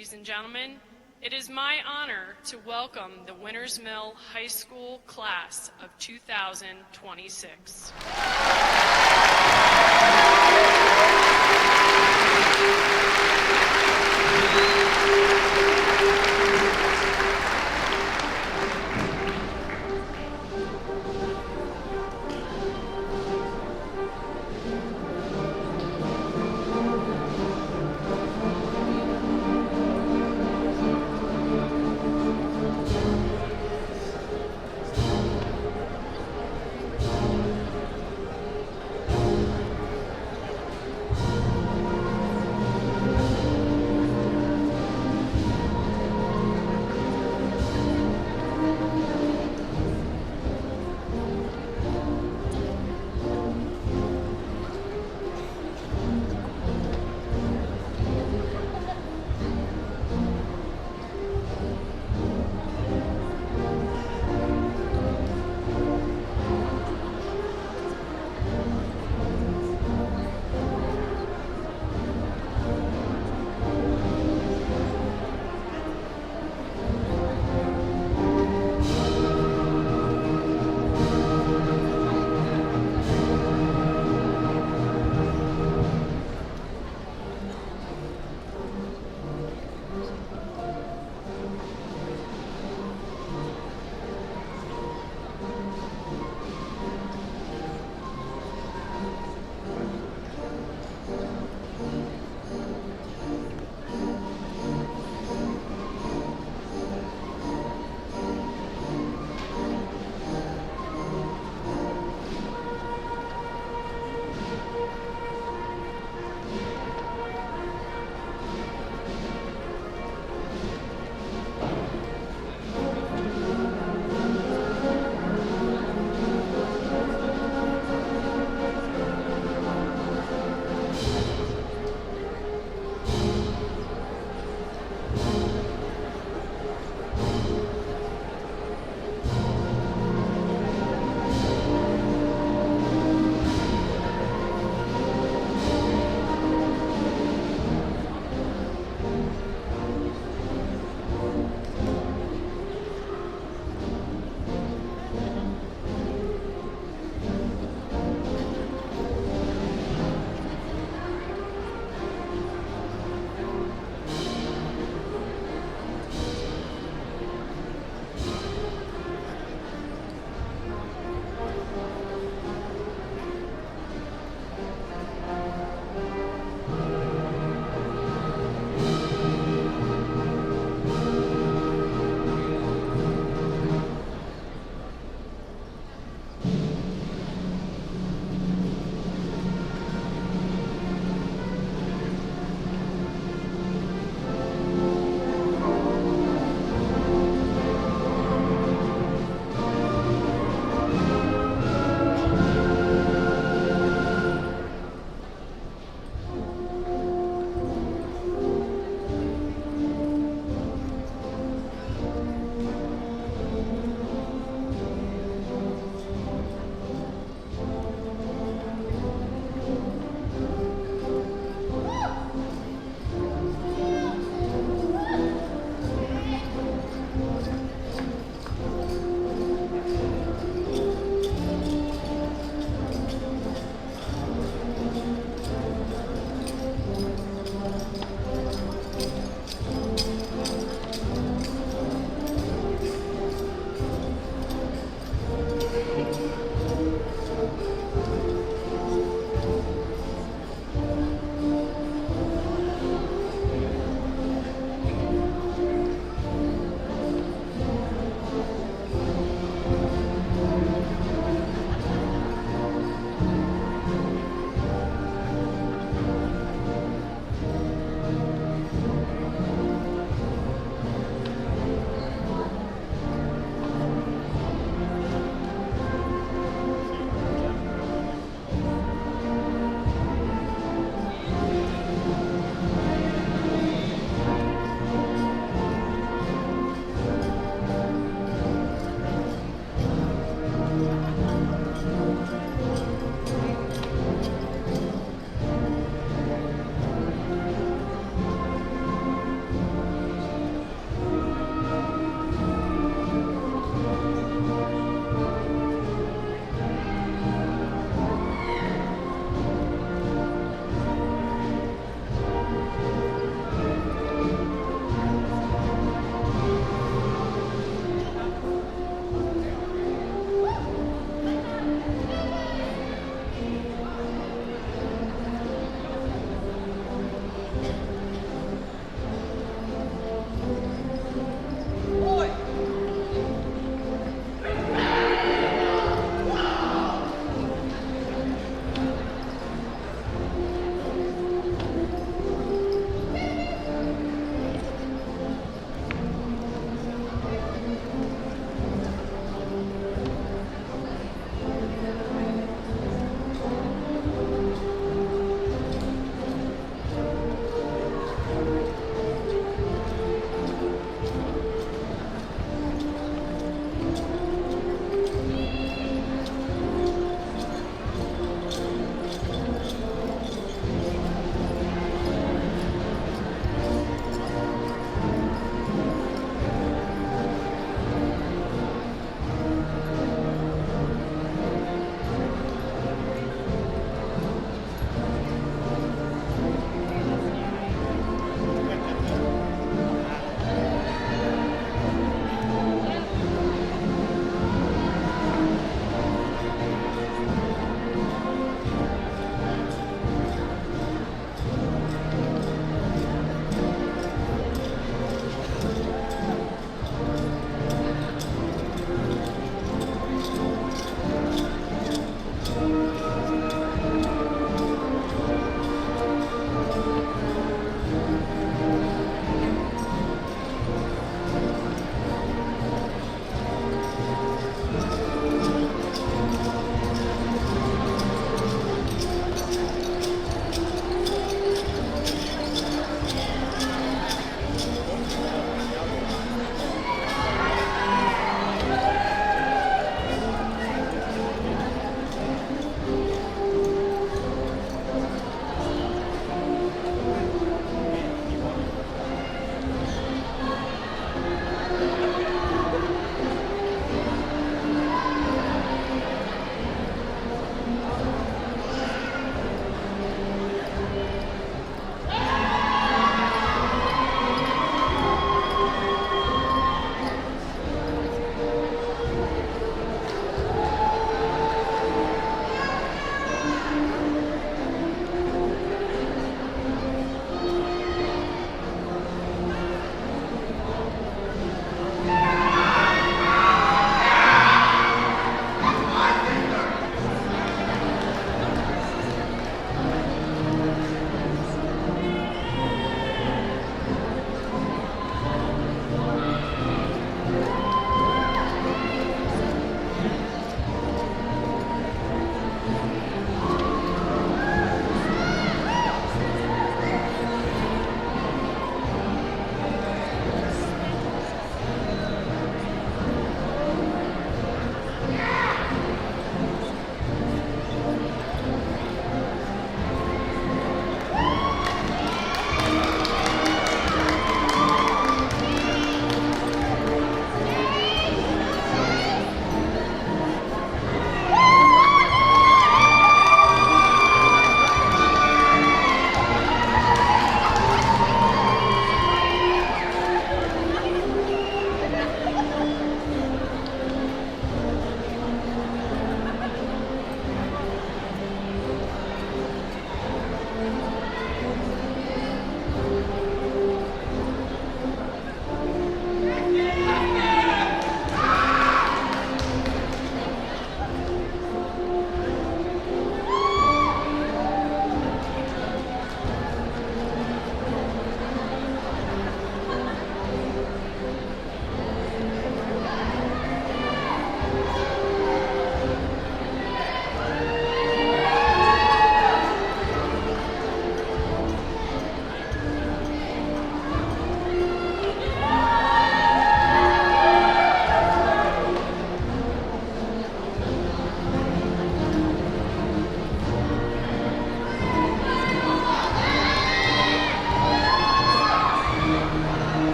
Ladies and gentlemen, it is my honor to welcome the Winters Mill High School class of 2026.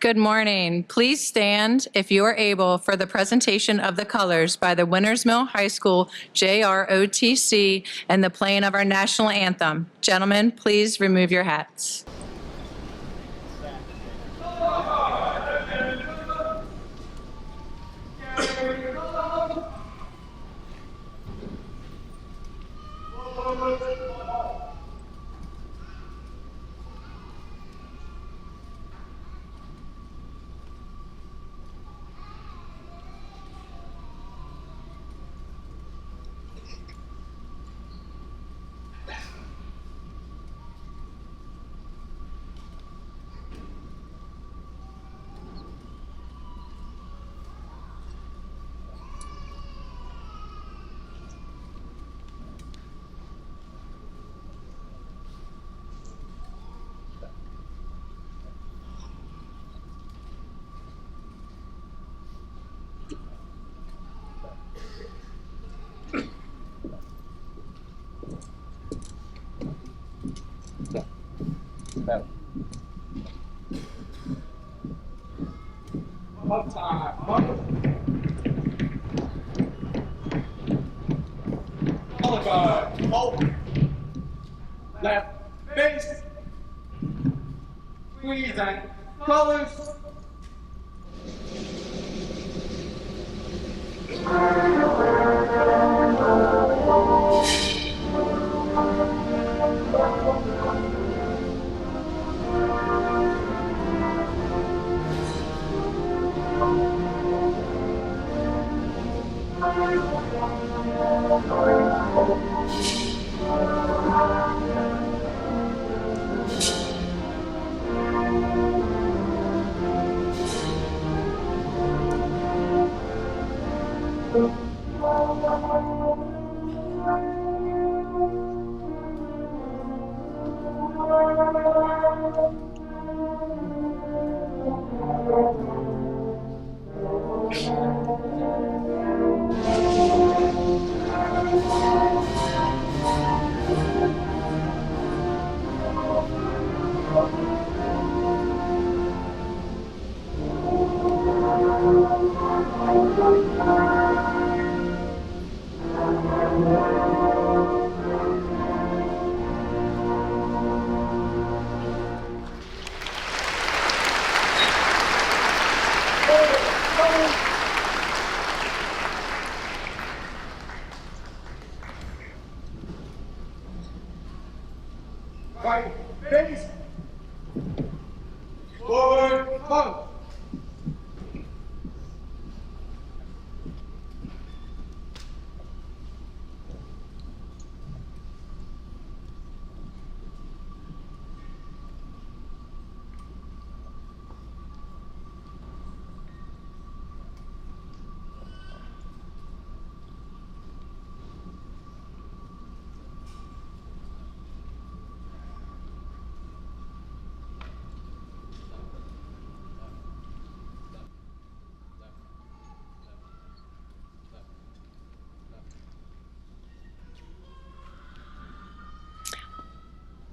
Good morning. Please stand, if you are able, for the presentation of the colors by the Winters Mill High School JROTC and the playing of our national anthem. Gentlemen, please remove your hats. Color guard, hold. Left face. Squeeze and colors. Right face. Forward color.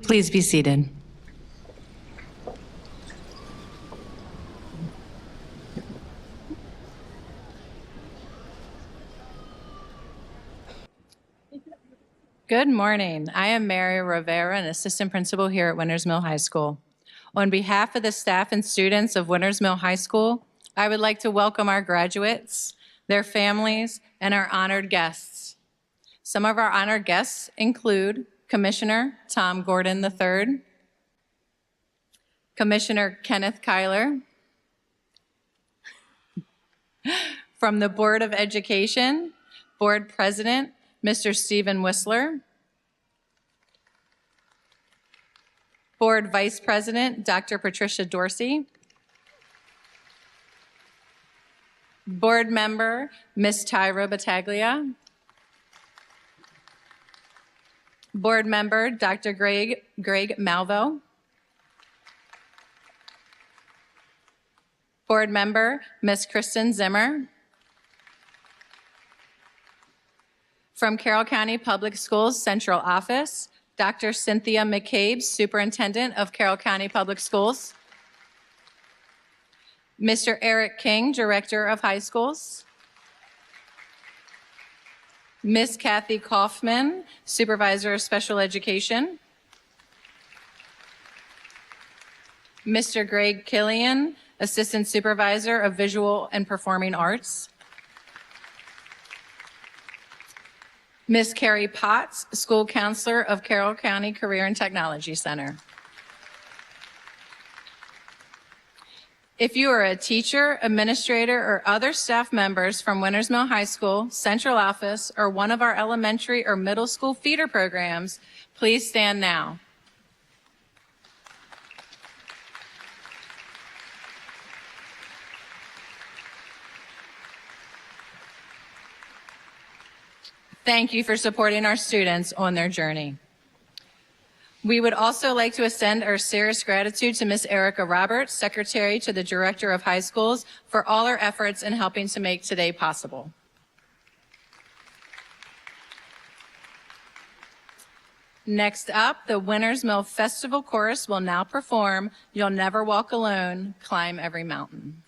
Please be seated. Good morning. I am Mary Rivera, an assistant principal here at Winters Mill High School. On behalf of the staff and students of Winters Mill High School, I would like to welcome our graduates, their families, and our honored guests. Some of our honored guests include Commissioner Tom Gordon III, Commissioner Kenneth Kyler, from the Board of Education, Board President, Mr. Stephen Whistler. Board Vice President, Dr. Patricia Dorsey. Board Member, Ms. Tyra Battaglia. Board Member, Dr. Greg Malvo. Board Member, Ms. Kristen Zimmer. From Carroll County Public Schools Central Office, Dr. Cynthia McCabe, Superintendent of Carroll County Public Schools. Mr. Eric King, Director of High Schools. Ms. Kathy Kaufman, Supervisor of Special Education. Mr. Greg Killian, Assistant Supervisor of Visual and Performing Arts. Ms. Carrie Potts, School Counselor of Carroll County Career and Technology Center. If you are a teacher, administrator, or other staff members from Winters Mill High School, Central Office, or one of our elementary or middle school feeder programs, please stand now. Thank you for supporting our students on their journey. We would also like to extend our serious gratitude to Ms. Erica Roberts, Secretary to the Director of High Schools, for all her efforts in helping to make today possible. Next up, the Winters Mill Festival Chorus will now perform "You'll Never Walk Alone, Climb Every Mountain."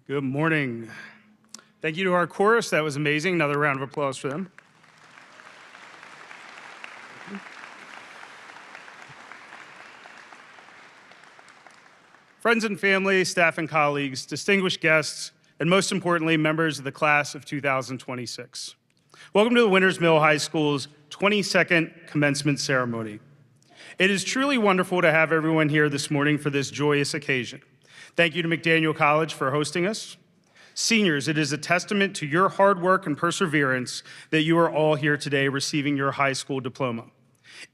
Good morning. Thank you to our chorus. That was amazing. Another round of applause for them. Friends and family, staff and colleagues, distinguished guests, and most importantly, members of the class of 2026. Welcome to the Winters Mill High School's 22nd commencement ceremony. It is truly wonderful to have everyone here this morning for this joyous occasion. Thank you to McDaniel College for hosting us. Seniors, it is a testament to your hard work and perseverance that you are all here today receiving your high school diploma.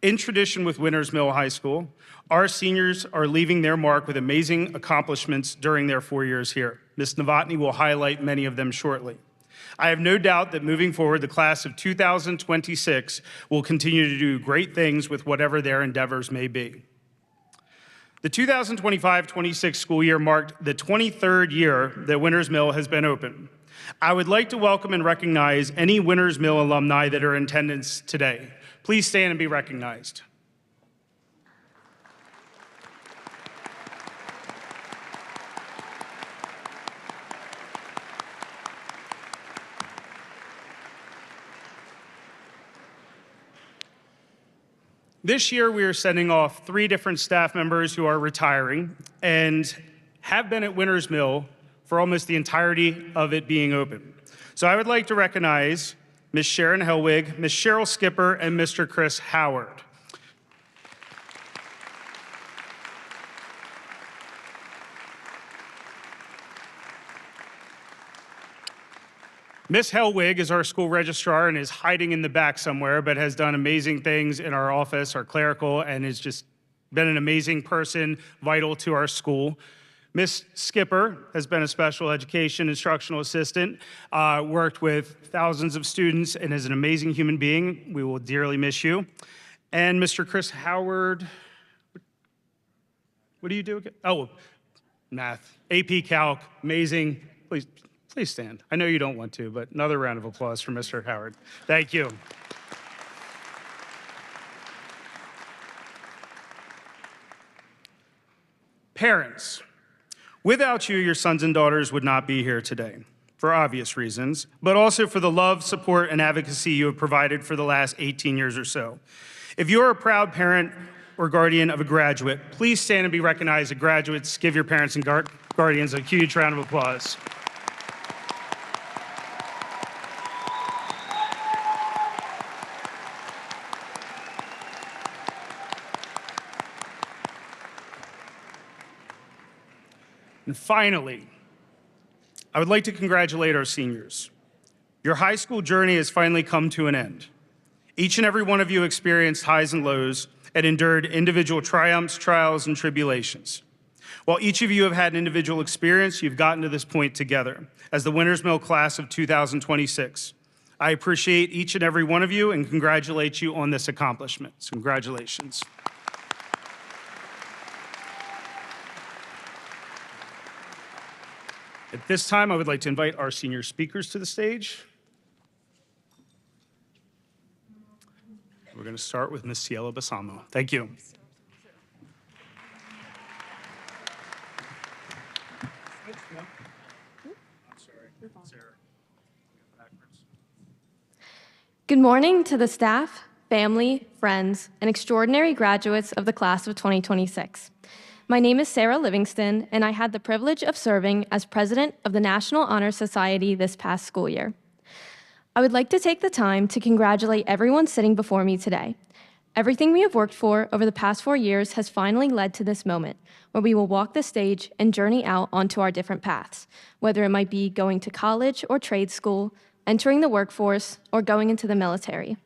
In tradition with Winters Mill High School, our seniors are leaving their mark with amazing accomplishments during their 4 years here. Ms. Novotny will highlight many of them shortly. I have no doubt that moving forward, the class of 2026 will continue to do great things with whatever their endeavors may be. The 2025-26 school year marked the 23rd year that Winters Mill has been open. I would like to welcome and recognize any Winters Mill alumni that are in attendance today. Please stand and be recognized. This year, we are sending off 3 different staff members who are retiring and have been at Winters Mill for almost the entirety of it being open. So I would like to recognize Ms. Sharon Helwig, Ms. Cheryl Skipper, and Mr. Chris Howard. Ms. Helwig is our school registrar and is hiding in the back somewhere, but has done amazing things in our office, our clerical, and has just been an amazing person, vital to our school. Ms. Skipper has been a special education instructional assistant, worked with thousands of students, and is an amazing human being. We will dearly miss you. And Mr. Chris Howard, what do you do again? Oh, math, AP Calc, amazing. Please stand. I know you don't want to, but another round of applause for Mr. Howard. Thank you. Parents, without you, your sons and daughters would not be here today, for obvious reasons, but also for the love, support, and advocacy you have provided for the last 18 years or so. If you are a proud parent or guardian of a graduate, please stand and be recognized as graduates. Give your parents and guardians a huge round of applause. And finally, I would like to congratulate our seniors. Your high school journey has finally come to an end. Each and every one of you experienced highs and lows and endured individual triumphs, trials, and tribulations. While each of you have had an individual experience, you've gotten to this point together as the Winters Mill class of 2026. I appreciate each and every one of you and congratulate you on this accomplishment. So congratulations. At this time, I would like to invite our senior speakers to the stage. We're going to start with Ms. Ciela Basamo. Thank you. Good morning to the staff, family, friends, and extraordinary graduates of the class of 2026. My name is Sarah Livingston, and I had the privilege of serving as president of the National Honor Society this past school year. I would like to take the time to congratulate everyone sitting before me today. Everything we have worked for over the past 4 years has finally led to this moment, where we will walk the stage and journey out onto our different paths, whether it might be going to college or trade school, entering the workforce, or going into the military.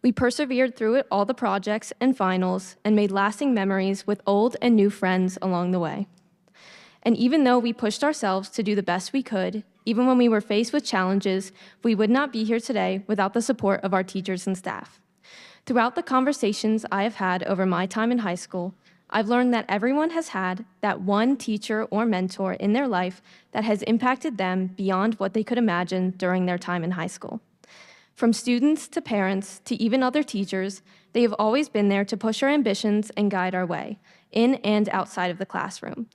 We persevered through it all the projects and finals and made lasting memories with old and new friends along the way. And even though we pushed ourselves to do the best we could, even when we were faced with challenges, we would not be here today without the support of our teachers and staff. Throughout the conversations I have had over my time in high school, I've learned that everyone has had that one teacher or mentor in their life that has impacted them beyond what they could imagine during their time in high school. From students to parents to even other teachers, they have always been there to push our ambitions and guide our way, in and outside of the classroom.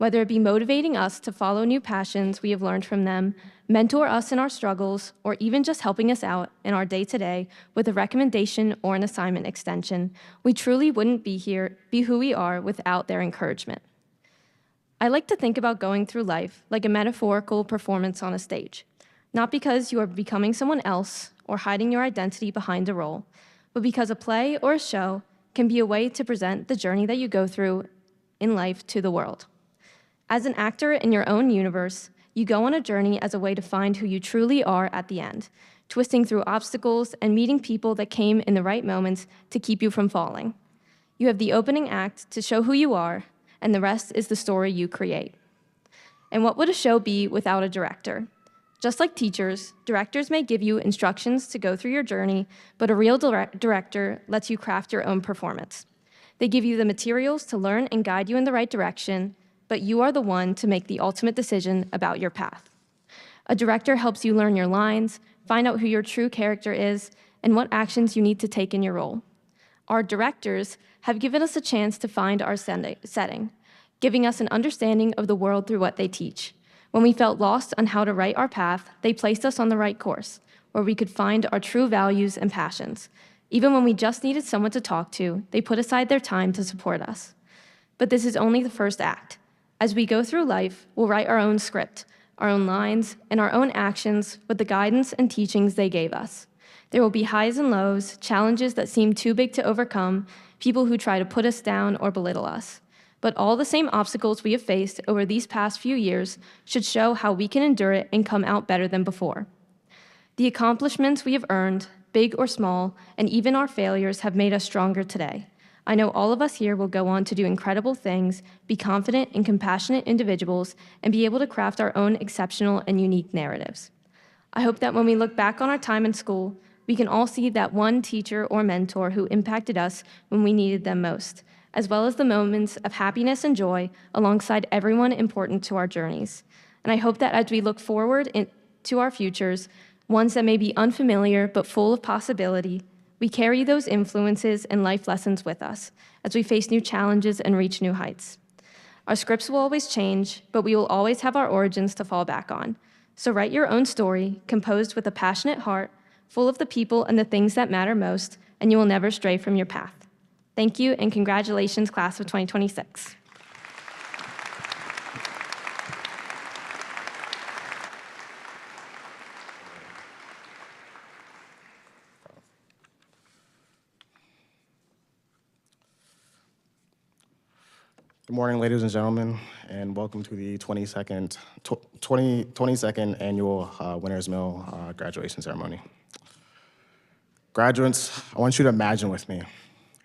whether it be motivating us to follow new passions we have learned from them, mentor us in our struggles, or even just helping us out in our day-to-day with a recommendation or an assignment extension, we truly wouldn't be who we are without their encouragement. I like to think about going through life like a metaphorical performance on a stage, not because you are becoming someone else or hiding your identity behind a role, but because a play or a show can be a way to present the journey that you go through in life to the world. As an actor in your own universe, you go on a journey as a way to find who you truly are at the end, twisting through obstacles and meeting people that came in the right moments to keep you from falling. You have the opening act to show who you are, and the rest is the story you create. And what would a show be without a director? Just like teachers, directors may give you instructions to go through your journey, but a real director lets you craft your own performance. They give you the materials to learn and guide you in the right direction, but you are the one to make the ultimate decision about your path. A director helps you learn your lines, find out who your true character is, and what actions you need to take in your role. Our directors have given us a chance to find our setting, giving us an understanding of the world through what they teach. When we felt lost on how to write our path, they placed us on the right course, where we could find our true values and passions. Even when we just needed someone to talk to, they put aside their time to support us. But this is only the first act. As we go through life, we'll write our own script, our own lines, and our own actions with the guidance and teachings they gave us. There will be highs and lows, challenges that seem too big to overcome, people who try to put us down or belittle us. But all the same obstacles we have faced over these past few years should show how we can endure it and come out better than before. The accomplishments we have earned, big or small, and even our failures have made us stronger today. I know all of us here will go on to do incredible things, be confident and compassionate individuals, and be able to craft our own exceptional and unique narratives. I hope that when we look back on our time in school, we can all see that one teacher or mentor who impacted us when we needed them most, as well as the moments of happiness and joy alongside everyone important to our journeys. And I hope that as we look forward to our futures, ones that may be unfamiliar but full of possibility, we carry those influences and life lessons with us as we face new challenges and reach new heights. Our scripts will always change, but we will always have our origins to fall back on. So write your own story, composed with a passionate heart, full of the people and the things that matter most, and you will never stray from your path. Thank you, and congratulations, class of 2026. Good morning, ladies and gentlemen, and welcome to the 22nd annual Winners Mill graduation ceremony. Graduates, I want you to imagine with me.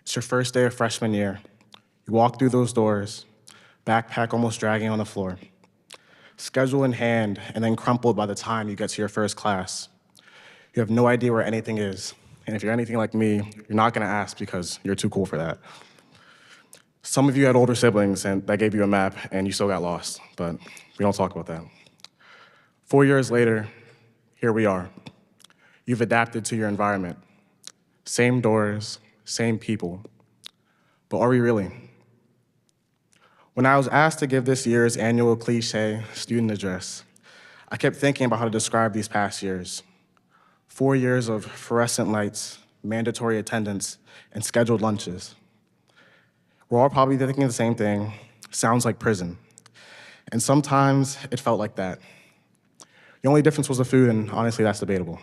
It's your first day of freshman year. You walk through those doors, backpack almost dragging on the floor, schedule in hand, and then crumpled by the time you get to your first class. You have no idea where anything is, and if you're anything like me, you're not gonna ask because you're too cool for that. Some of you had older siblings and that gave you a map and you still got lost, but we don't talk about that. 4 years later, here we are. You've adapted to your environment. Same doors, same people, but are we really? When I was asked to give this year's annual cliche student address, I kept thinking about how to describe these past years. 4 years of fluorescent lights, mandatory attendance, and scheduled lunches. We're all probably thinking the same thing. Sounds like prison. And sometimes it felt like that. The only difference was the food, and honestly, that's debatable.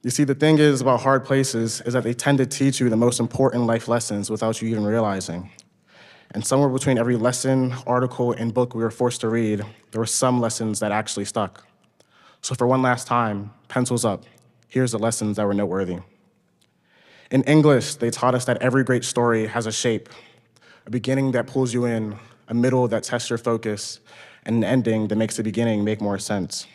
You see, the thing is about hard places is that they tend to teach you the most important life lessons without you even realizing. And somewhere between every lesson, article, and book we were forced to read, there were some lessons that actually stuck. So for one last time, pencils up. Here's the lessons that were noteworthy. In English, they taught us that every great story has a shape, a beginning that pulls you in, a middle that tests your focus, and an ending that makes the beginning make more sense.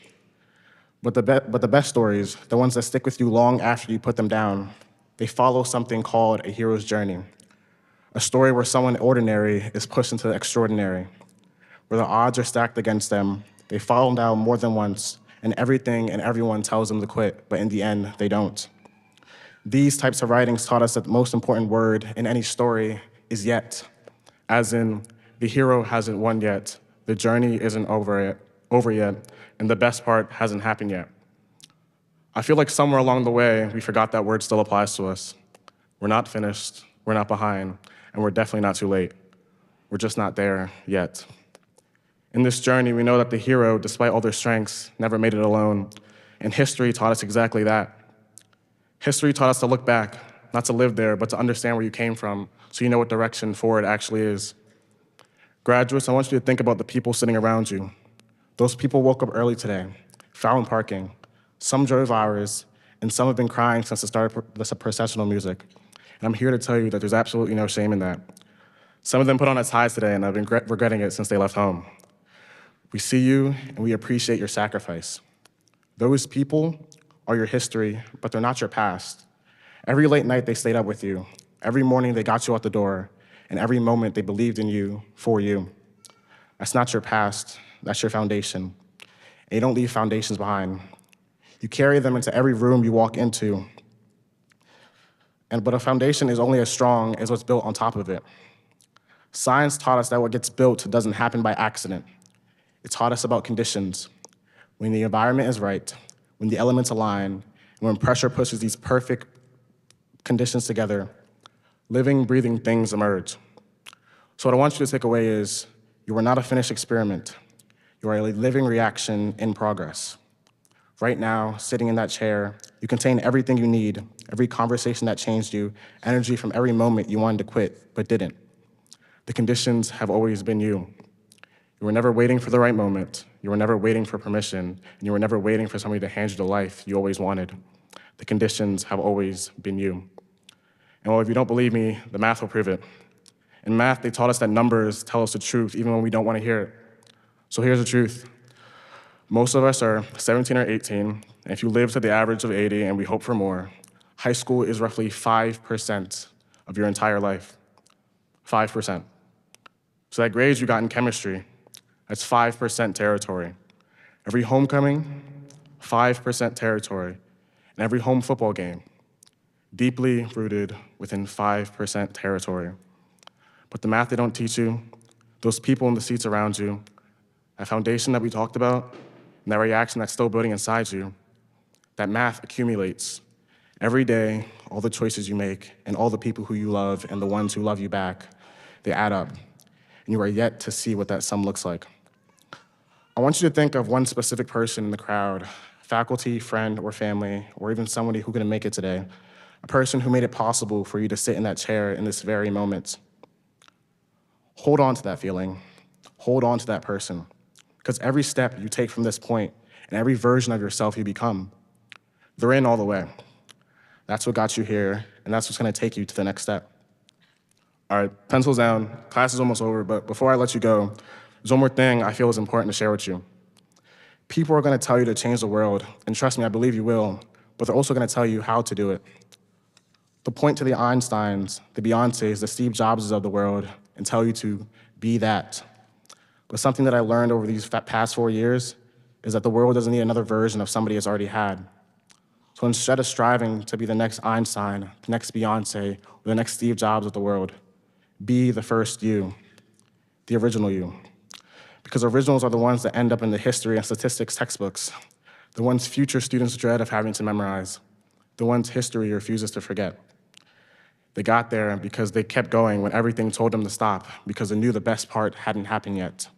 But the best stories, the ones that stick with you long after you put them down, they follow something called a hero's journey, a story where someone ordinary is pushed into the extraordinary, where the odds are stacked against them, they fall down more than once, and everything and everyone tells them to quit, but in the end, they don't. These types of writings taught us that the most important word in any story is yet, as in, The hero hasn't won yet. The journey isn't over yet, and the best part hasn't happened yet. I feel like somewhere along the way, we forgot that word still applies to us. We're not finished, we're not behind, and we're definitely not too late. We're just not there yet. In this journey, we know that the hero, despite all their strengths, never made it alone, and history taught us exactly that. History taught us to look back, not to live there, but to understand where you came from, so you know what direction forward actually is. Graduates, I want you to think about the people sitting around you. Those people woke up early today, found parking. Some drove hours, and some have been crying since the start of the processional music. And I'm here to tell you that there's absolutely no shame in that. Some of them put on a tie today, and I've been regretting it since they left home. We see you, and we appreciate your sacrifice. Those people are your history, but they're not your past. Every late night they stayed up with you. Every morning they got you out the door, and every moment they believed in you, for you. That's not your past, that's your foundation. And you don't leave foundations behind. You carry them into every room you walk into. But a foundation is only as strong as what's built on top of it. Science taught us that what gets built doesn't happen by accident. It taught us about conditions. When the environment is right, when the elements align, and when pressure pushes these perfect conditions together, living, breathing things emerge. So what I want you to take away is, you are not a finished experiment. You are a living reaction in progress. Right now, sitting in that chair, you contain everything you need, every conversation that changed you, energy from every moment you wanted to quit, but didn't. The conditions have always been you. You were never waiting for the right moment. You were never waiting for permission, and you were never waiting for somebody to hand you the life you always wanted. The conditions have always been you. And well, if you don't believe me, the math will prove it. In math, they taught us that numbers tell us the truth even when we don't want to hear it. So here's the truth. Most of us are 17 or 18, and if you live to the average of 80 and we hope for more, high school is roughly 5% of your entire life. 5%. So that grades you got in chemistry, that's 5% territory. Every homecoming, 5% territory. And every home football game, deeply rooted within 5% territory. But the math they don't teach you, those people in the seats around you, that foundation that we talked about, and that reaction that's still building inside you, that math accumulates. Every day, all the choices you make, and all the people who you love, and the ones who love you back, they add up. And you are yet to see what that sum looks like. I want you to think of one specific person in the crowd, faculty, friend, or family, or even somebody who couldn't make it today, a person who made it possible for you to sit in that chair in this very moment. Hold on to that feeling. Hold on to that person. Because every step you take from this point, and every version of yourself you become, they're in all the way. That's what got you here, and that's what's gonna take you to the next step. All right, pencils down. Class is almost over, but before I let you go, there's one more thing I feel is important to share with you. People are gonna tell you to change the world, and trust me, I believe you will, but they're also gonna tell you how to do it. They'll point to the Einsteins, the Beyoncés, the Steve Jobses of the world, and tell you to be that. But something that I learned over these past 4 years is that the world doesn't need another version of somebody it's already had. So instead of striving to be the next Einstein, the next Beyoncé, or the next Steve Jobs of the world, be the first you, the original you. Because originals are the ones that end up in the history and statistics textbooks, the ones future students dread of having to memorize, the ones history refuses to forget. They got there because they kept going when everything told them to stop, because they knew the best part hadn't happened yet.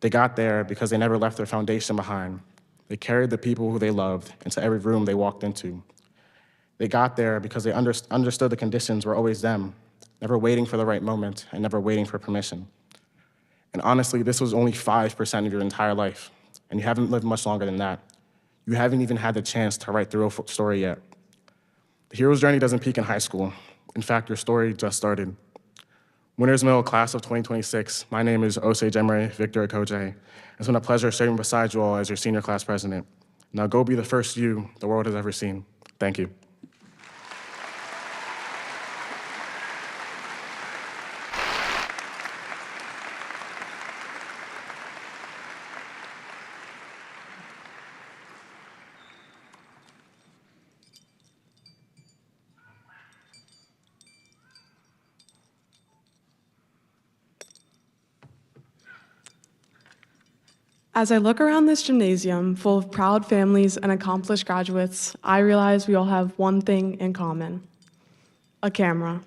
They got there because they never left their foundation behind. They carried the people who they loved into every room they walked into. They got there because they understood the conditions were always them, never waiting for the right moment and never waiting for permission. And honestly, this was only 5% of your entire life, and you haven't lived much longer than that. You haven't even had the chance to write the real story yet. The hero's journey doesn't peak in high school. In fact, your story just started. Winners Mill, class of 2026, my name is Osei Jemre Victor Okoje. It's been a pleasure serving beside you all as your senior class president. Now go be the first you the world has ever seen. Thank you. As I look around this gymnasium full of proud families and accomplished graduates, I realize we all have one thing in common: a camera.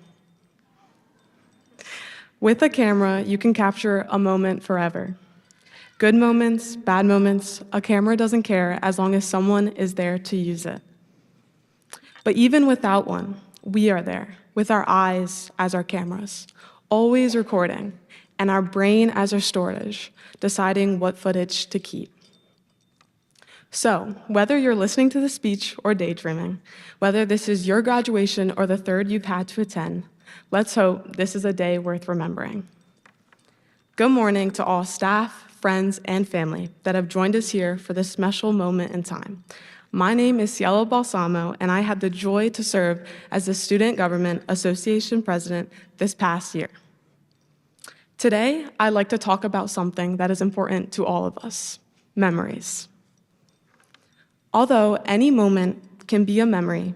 With a camera, you can capture a moment forever. Good moments, bad moments, a camera doesn't care as long as someone is there to use it. But even without one, we are there, with our eyes as our cameras, always recording, and our brain as our storage, deciding what footage to keep. So, whether you're listening to the speech or daydreaming, whether this is your graduation or the third you've had to attend, let's hope this is a day worth remembering. Good morning to all staff, friends, and family that have joined us here for this special moment in time. My name is Cielo Balsamo, and I had the joy to serve as the Student Government Association President this past year. Today, I'd like to talk about something that is important to all of us: memories. Although any moment can be a memory,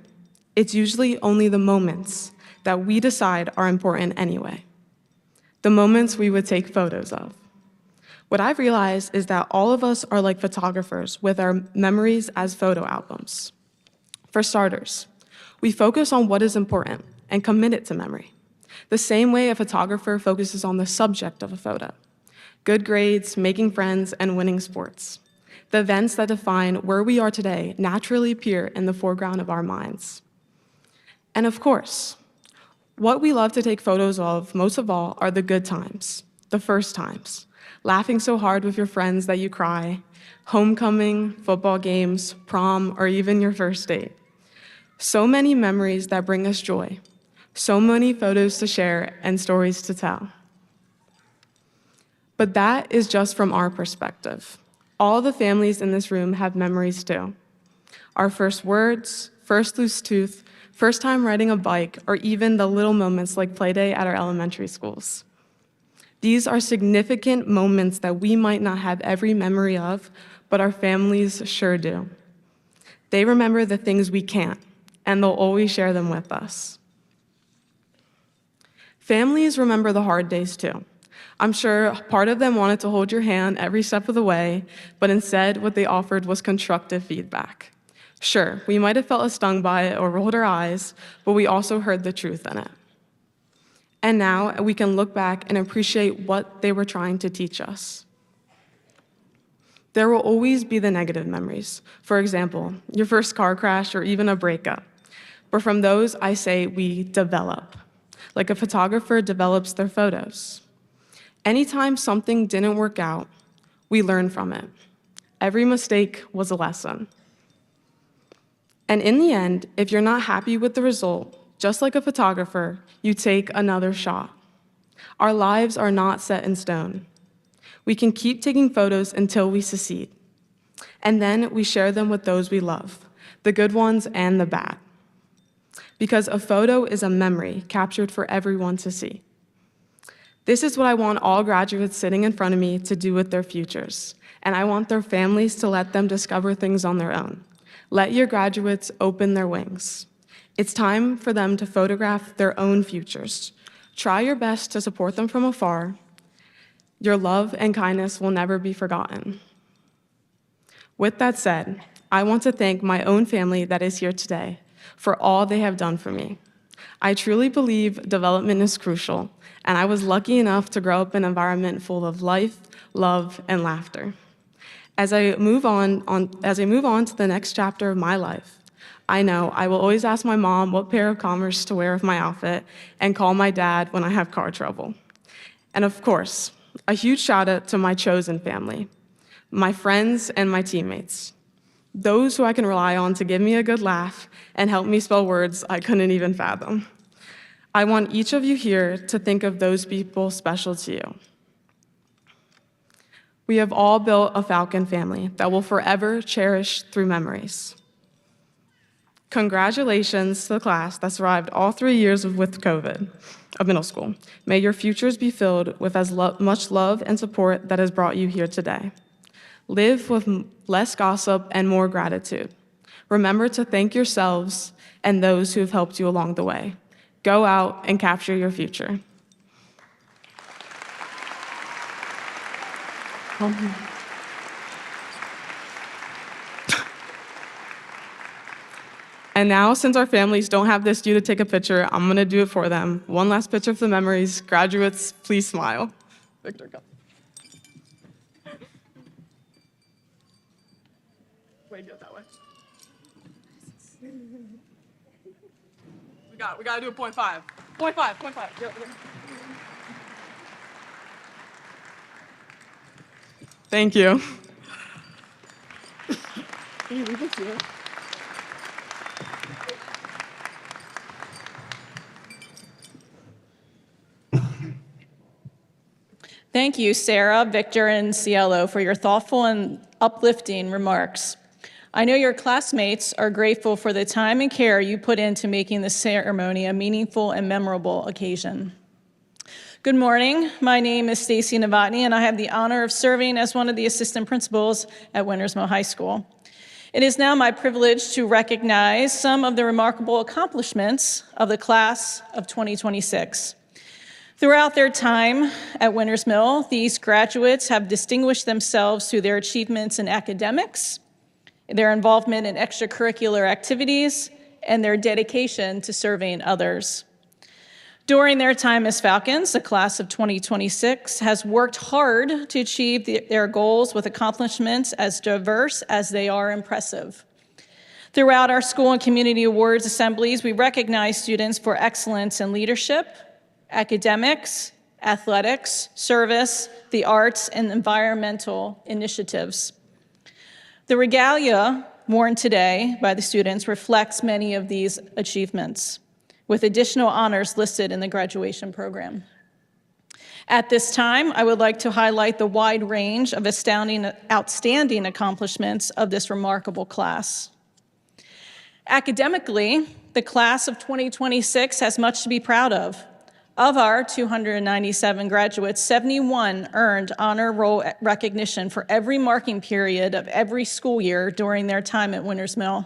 it's usually only the moments that we decide are important anyway. The moments we would take photos of. What I've realized is that all of us are like photographers with our memories as photo albums. For starters, we focus on what is important and commit it to memory, the same way a photographer focuses on the subject of a photo: good grades, making friends, and winning sports. The events that define where we are today naturally appear in the foreground of our minds. And of course, what we love to take photos of most of all are the good times, the first times, laughing so hard with your friends that you cry, homecoming, football games, prom, or even your first date. So many memories that bring us joy, so many photos to share and stories to tell. But that is just from our perspective. All the families in this room have memories too. Our first words, first loose tooth, first time riding a bike, or even the little moments like Playday at our elementary schools. These are significant moments that we might not have every memory of, but our families sure do. They remember the things we can't, and they'll always share them with us. Families remember the hard days too. I'm sure part of them wanted to hold your hand every step of the way, but instead what they offered was constructive feedback. Sure, we might have felt stung by it or rolled our eyes, but we also heard the truth in it. And now we can look back and appreciate what they were trying to teach us. There will always be the negative memories. For example, your first car crash or even a breakup. But from those, I say we develop, like a photographer develops their photos. Anytime something didn't work out, we learn from it. Every mistake was a lesson. And in the end, if you're not happy with the result, just like a photographer, you take another shot. Our lives are not set in stone. We can keep taking photos until we succeed. And then we share them with those we love, the good ones and the bad. Because a photo is a memory captured for everyone to see. This is what I want all graduates sitting in front of me to do with their futures, and I want their families to let them discover things on their own. Let your graduates open their wings. It's time for them to photograph their own futures. Try your best to support them from afar. Your love and kindness will never be forgotten. With that said, I want to thank my own family that is here today for all they have done for me. I truly believe development is crucial, and I was lucky enough to grow up in an environment full of life, love, and laughter. As I move on to the next chapter of my life, I know I will always ask my mom what pair of Converse to wear with my outfit and call my dad when I have car trouble. And of course, a huge shout out to my chosen family, my friends and my teammates, those who I can rely on to give me a good laugh and help me spell words I couldn't even fathom. I want each of you here to think of those people special to you. We have all built a Falcon family that will forever cherish through memories. Congratulations to the class that survived all 3 years with COVID of middle school. May your futures be filled with as much love and support that has brought you here today. Live with less gossip and more gratitude. Remember to thank yourselves and those who have helped you along the way. Go out and capture your future. And now, since our families don't have this due to take a picture, I'm gonna do it for them. One last picture of the memories. Graduates, please smile. Victor, go. Wait, go that way. We gotta do a 0.5. 0.5, 0.5. Go. Thank you. Can you leave this here? Thank you, Sarah, Victor, and Cielo, for your thoughtful and uplifting remarks. I know your classmates are grateful for the time and care you put into making this ceremony a meaningful and memorable occasion. Good morning. My name is Stacy Novotny, and I have the honor of serving as one of the assistant principals at Winters Mill High School. It is now my privilege to recognize some of the remarkable accomplishments of the class of 2026. Throughout their time at Winters Mill, these graduates have distinguished themselves through their achievements in academics, their involvement in extracurricular activities, and their dedication to serving others. During their time as Falcons, the class of 2026 has worked hard to achieve their goals with accomplishments as diverse as they are impressive. Throughout our school and community awards assemblies, we recognize students for excellence in leadership, academics, athletics, service, the arts, and environmental initiatives. The regalia worn today by the students reflects many of these achievements, with additional honors listed in the graduation program. At this time, I would like to highlight the wide range of outstanding accomplishments of this remarkable class. Academically, the class of 2026 has much to be proud of. Of our 297 graduates, 71 earned honor roll recognition for every marking period of every school year during their time at Winters Mill.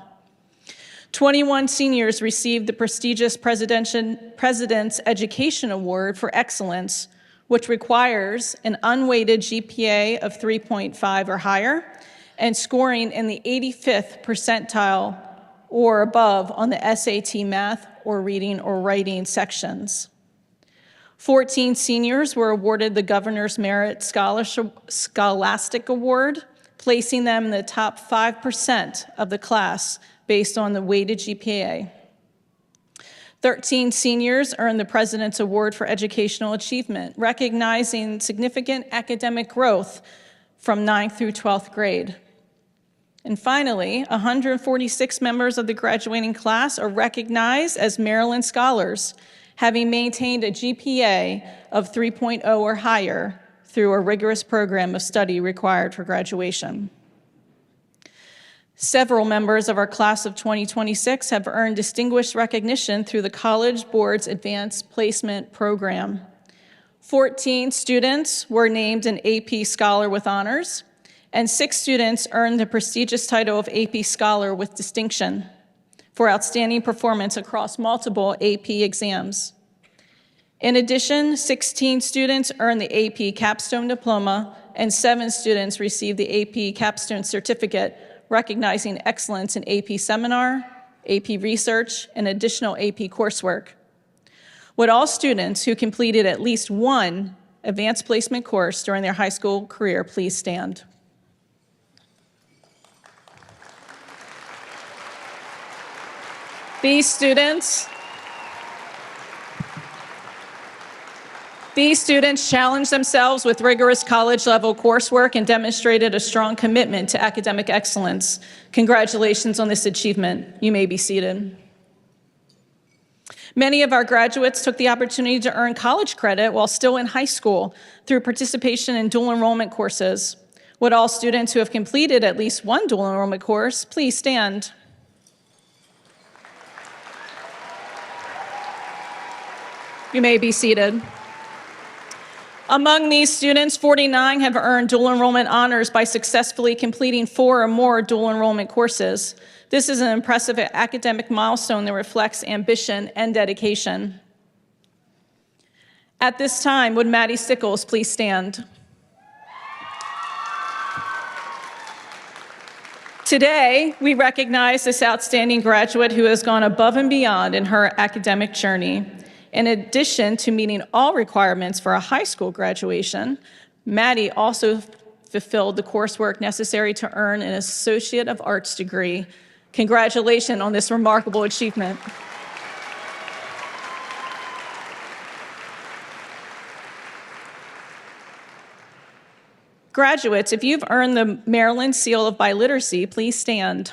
21 seniors received the prestigious President's Education Award for Excellence, which requires an unweighted GPA of 3.5 or higher and scoring in the 85th percentile or above on the SAT math or reading or writing sections. 14 seniors were awarded the Governor's Merit Scholastic Award, placing them in the top 5% of the class based on the weighted GPA. 13 seniors earned the President's Award for Educational Achievement, recognizing significant academic growth from 9th through 12th grade. And finally, 146 members of the graduating class are recognized as Maryland Scholars, having maintained a GPA of 3.0 or higher through a rigorous program of study required for graduation. Several members of our class of 2026 have earned distinguished recognition through the College Board's Advanced Placement Program. 14 students were named an AP Scholar with honors, and 6 students earned the prestigious title of AP Scholar with distinction for outstanding performance across multiple AP exams. In addition, 16 students earned the AP Capstone Diploma, and 7 students received the AP Capstone Certificate, recognizing excellence in AP Seminar, AP Research, and additional AP coursework. Would all students who completed at least one advanced placement course during their high school career please stand? These students challenged themselves with rigorous college-level coursework and demonstrated a strong commitment to academic excellence. Congratulations on this achievement. You may be seated. Many of our graduates took the opportunity to earn college credit while still in high school through participation in dual enrollment courses. Would all students who have completed at least one dual enrollment course please stand? You may be seated. Among these students, 49 have earned dual enrollment honors by successfully completing 4 or more dual enrollment courses. This is an impressive academic milestone that reflects ambition and dedication. At this time, would Maddie Stickles please stand? Today, we recognize this outstanding graduate who has gone above and beyond in her academic journey. In addition to meeting all requirements for a high school graduation, Maddie also fulfilled the coursework necessary to earn an Associate of Arts degree. Congratulations on this remarkable achievement. Graduates, if you've earned the Maryland Seal of Biliteracy, please stand.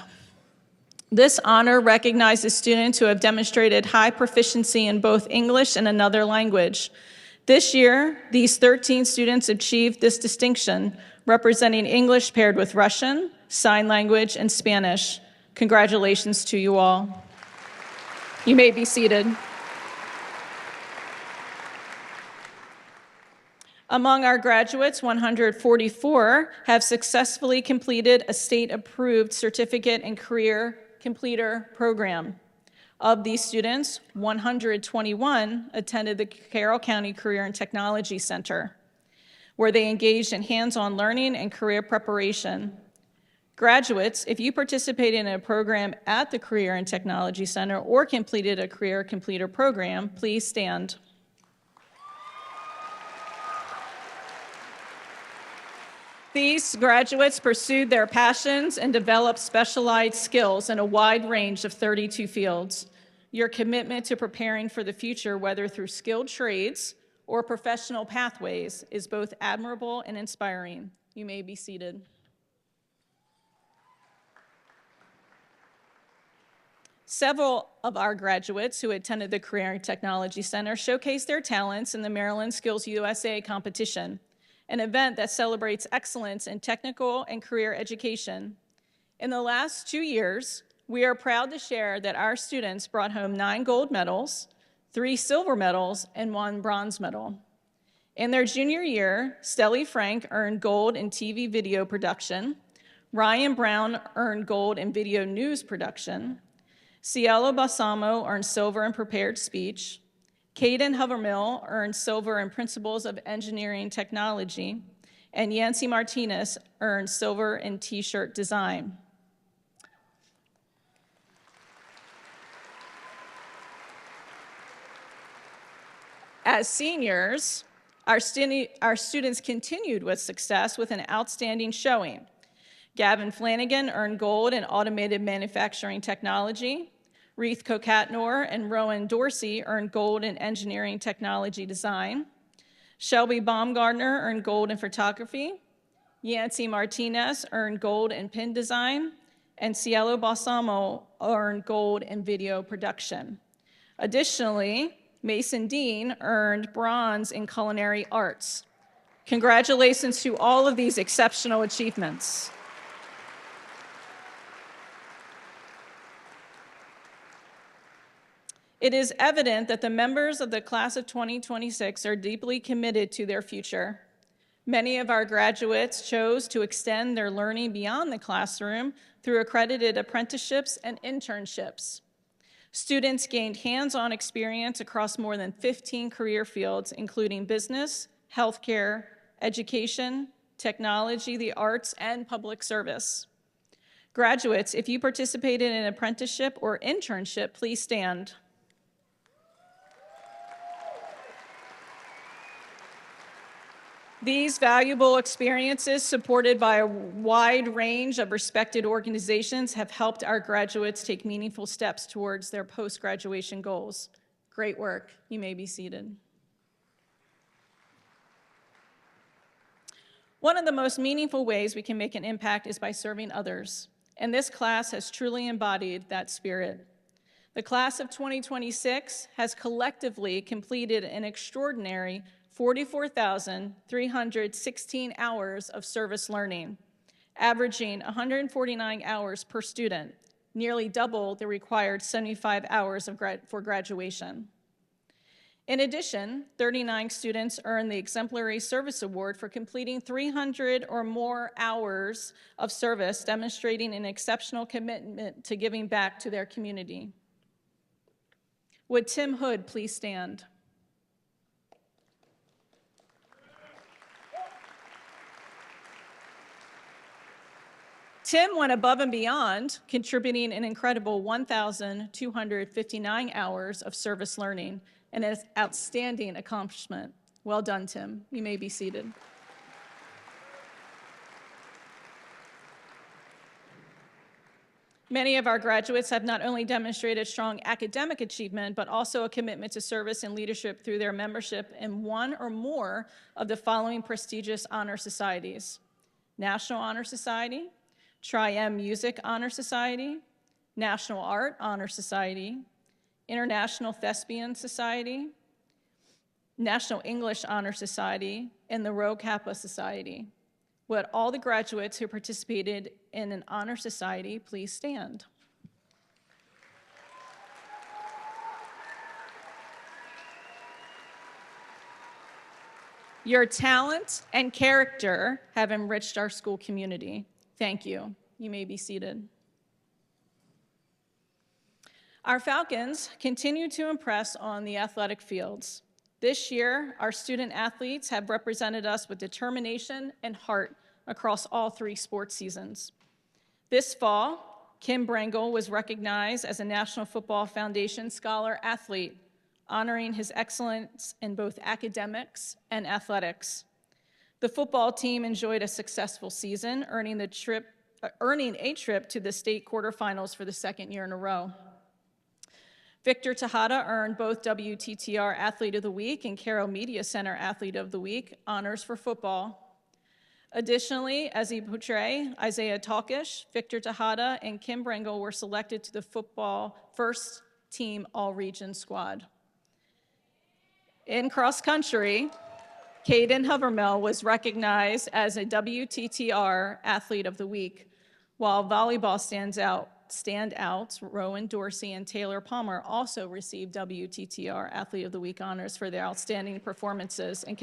This honor recognizes students who have demonstrated high proficiency in both English and another language. This year, these 13 students achieved this distinction, representing English paired with Russian, Sign Language, and Spanish. Congratulations to you all. You may be seated. Among our graduates, 144 have successfully completed a state-approved certificate and career completer program. Of these students, 121 attended the Carroll County Career and Technology Center, where they engaged in hands-on learning and career preparation. Graduates, if you participated in a program at the Career and Technology Center or completed a career completer program, please stand. These graduates pursued their passions and developed specialized skills in a wide range of 32 fields. Your commitment to preparing for the future, whether through skilled trades or professional pathways, is both admirable and inspiring. You may be seated. Several of our graduates who attended the Career and Technology Center showcased their talents in the Maryland Skills USA competition, an event that celebrates excellence in technical and career education. In the last 2 years, we are proud to share that our students brought home 9 gold medals, 3 silver medals, and 1 bronze medal. In their junior year, Stelly Frank earned gold in TV video production, Ryan Brown earned gold in video news production, Cielo Balsamo earned silver in prepared speech, Caden Hovermill earned silver in Principles of Engineering Technology, and Yancy Martinez earned silver in T-shirt design. As seniors, our students continued with success with an outstanding showing. Gavin Flanagan earned gold in Automated Manufacturing Technology. Reith Kokatnor and Rowan Dorsey earned gold in Engineering Technology Design. Shelby Baumgartner earned gold in Photography. Yancy Martinez earned gold in Pin Design. And Cielo Balsamo earned gold in Video Production. Additionally, Mason Dean earned bronze in Culinary Arts. Congratulations to all of these exceptional achievements. It is evident that the members of the class of 2026 are deeply committed to their future. Many of our graduates chose to extend their learning beyond the classroom through accredited apprenticeships and internships. Students gained hands-on experience across more than 15 career fields, including business, healthcare, education, technology, the arts, and public service. Graduates, if you participated in an apprenticeship or internship, please stand. These valuable experiences, supported by a wide range of respected organizations, have helped our graduates take meaningful steps towards their post-graduation goals. Great work. You may be seated. One of the most meaningful ways we can make an impact is by serving others, and this class has truly embodied that spirit. The class of 2026 has collectively completed an extraordinary 44,316 hours of service learning, averaging 149 hours per student, nearly double the required 75 hours for graduation. In addition, 39 students earned the Exemplary Service Award for completing 300 or more hours of service, demonstrating an exceptional commitment to giving back to their community. Would Tim Hood please stand? Tim went above and beyond, contributing an incredible 1,259 hours of service learning, and an outstanding accomplishment. Well done, Tim. You may be seated. Many of our graduates have not only demonstrated strong academic achievement, but also a commitment to service and leadership through their membership in one or more of the following prestigious honor societies: National Honor Society, Tri-M Music Honor Society, National Art Honor Society, International Thespian Society, National English Honor Society, and the Rho Kappa Society. Would all the graduates who participated in an honor society please stand? Your talent and character have enriched our school community. Thank you. You may be seated. Our Falcons continue to impress on the athletic fields. This year, our student athletes have represented us with determination and heart across all 3 sports seasons. This fall, Kim Brangle was recognized as a National Football Foundation Scholar Athlete, honoring his excellence in both academics and athletics. The football team enjoyed a successful season, earning a trip to the state quarterfinals for the 2nd year in a row. Victor Tejada earned both WTTR Athlete of the Week and Carroll Media Center Athlete of the Week honors for football. Additionally, Ezi Poutre, Isaiah Talkish, Victor Tejada, and Kim Brangle were selected to the football first team all-region squad. In cross country, Caden Hovermill was recognized as a WTTR Athlete of the Week, while volleyball standouts Rowan Dorsey and Taylor Palmer also received WTTR Athlete of the Week honors for their outstanding performances and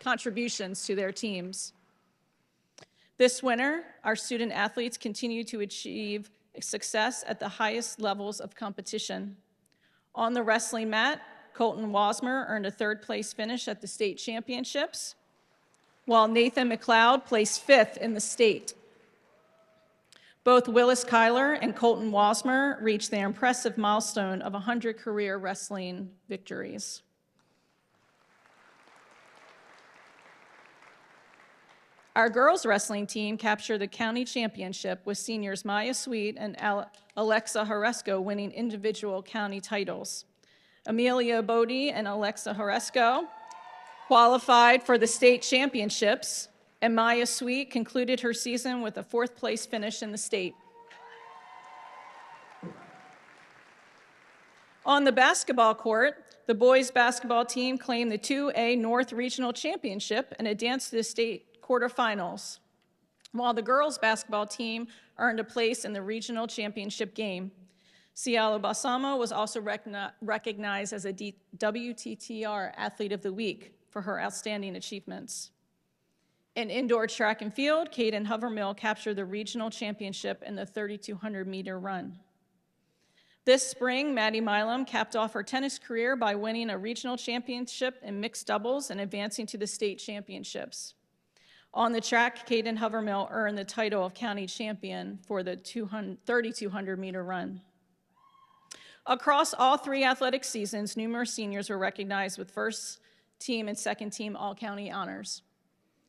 contributions to their teams. This winter, our student athletes continue to achieve success at the highest levels of competition. On the wrestling mat, Colton Wasmer earned a 3rd-place finish at the state championships, while Nathan McLeod placed 5th in the state. Both Willis Kyler and Colton Wasmer reached their impressive milestone of 100 career wrestling victories. Our girls wrestling team captured the county championship with seniors Maya Sweet and Alexa Horesco winning individual county titles. Amelia Bodie and Alexa Horesco qualified for the state championships, and Maya Sweet concluded her season with a 4th-place finish in the state. On the basketball court, the boys basketball team claimed the 2A North Regional Championship and advanced to the state quarterfinals, while the girls basketball team earned a place in the regional championship game. Ciala Balsamo was also recognized as a WTTR Athlete of the Week for her outstanding achievements. In indoor track and field, Caden Hovermill captured the regional championship in the 3,200-meter run. This spring, Maddie Milam capped off her tennis career by winning a regional championship in mixed doubles and advancing to the state championships. On the track, Caden Hovermill earned the title of county champion for the 3,200-meter run. Across all 3 athletic seasons, numerous seniors were recognized with 1st team and 2nd team all-county honors.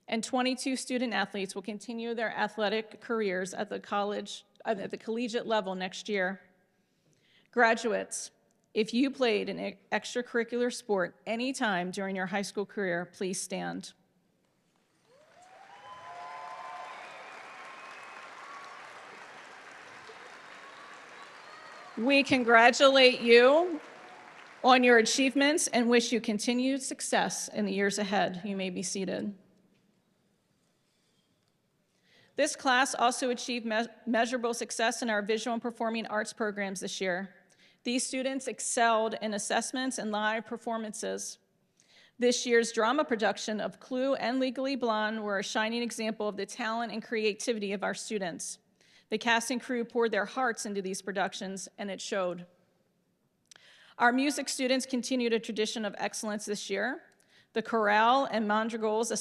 And 22 student athletes will continue their athletic careers at the collegiate level next year. Graduates, if you played an extracurricular sport anytime during your high school career, please stand. We congratulate you on your achievements and wish you continued success in the years ahead. You may be seated. This class also achieved measurable success in our visual and performing arts programs this year. These students excelled in assessments and live performances. This year's drama production of Clue and Legally Blonde were a shining example of the talent and creativity of our students. The cast and crew poured their hearts into these productions, and it showed. Our music students continued a tradition of excellence this year. The chorale and madrigals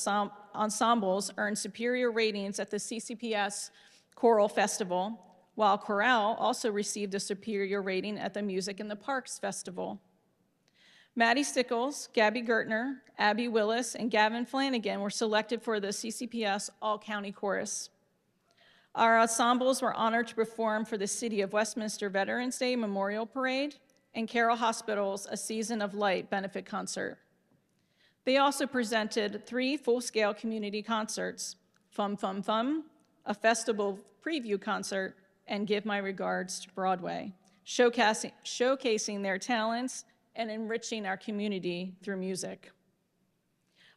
ensembles earned superior ratings at the CCPS Choral Festival, while chorale also received a superior rating at the Music in the Parks Festival. Maddie Stickles, Gabby Gertner, Abby Willis, and Gavin Flanagan were selected for the CCPS All-County Chorus. Our ensembles were honored to perform for the City of Westminster Veterans Day Memorial Parade and Carroll Hospital's A Season of Light benefit concert. They also presented 3 full-scale community concerts, Fum Fum Fum, a festival preview concert, and Give My Regards to Broadway, showcasing their talents and enriching our community through music.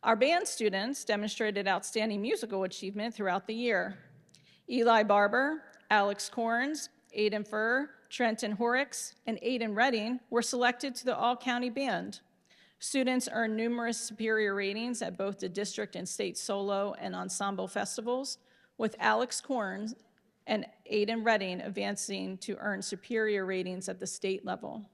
Our band students demonstrated outstanding musical achievement throughout the year. Eli Barber, Alex Corns, Aiden Furr, Trenton Horrocks, and Aiden Redding were selected to the All-County Band. Students earned numerous superior ratings at both the district and state solo and ensemble festivals, with Alex Corns and Aiden Redding advancing to earn superior ratings at the state level.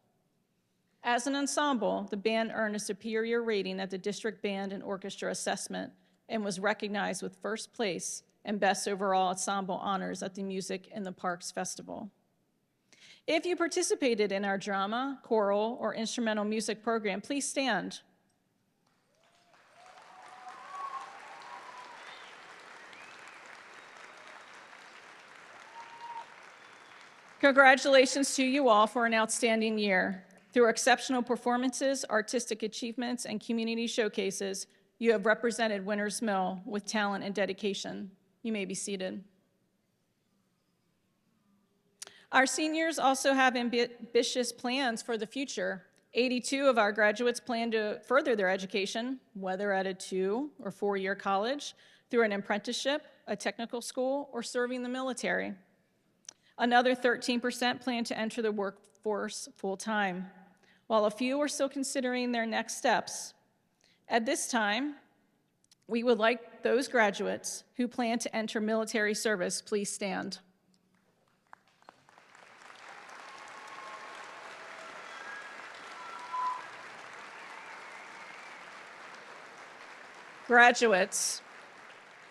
As an ensemble, the band earned a superior rating at the District Band and Orchestra Assessment and was recognized with first place and Best Overall Ensemble honors at the Music in the Parks Festival. If you participated in our drama, choral, or instrumental music program, please stand. Congratulations to you all for an outstanding year. Through exceptional performances, artistic achievements, and community showcases, you have represented Winters Mill with talent and dedication. You may be seated. Our seniors also have ambitious plans for the future. 82 of our graduates plan to further their education, whether at a 2- or 4-year college, through an apprenticeship, a technical school, or serving the military. Another 13% plan to enter the workforce full-time, while a few are still considering their next steps. At this time, we would like those graduates who plan to enter military service, please stand. Graduates,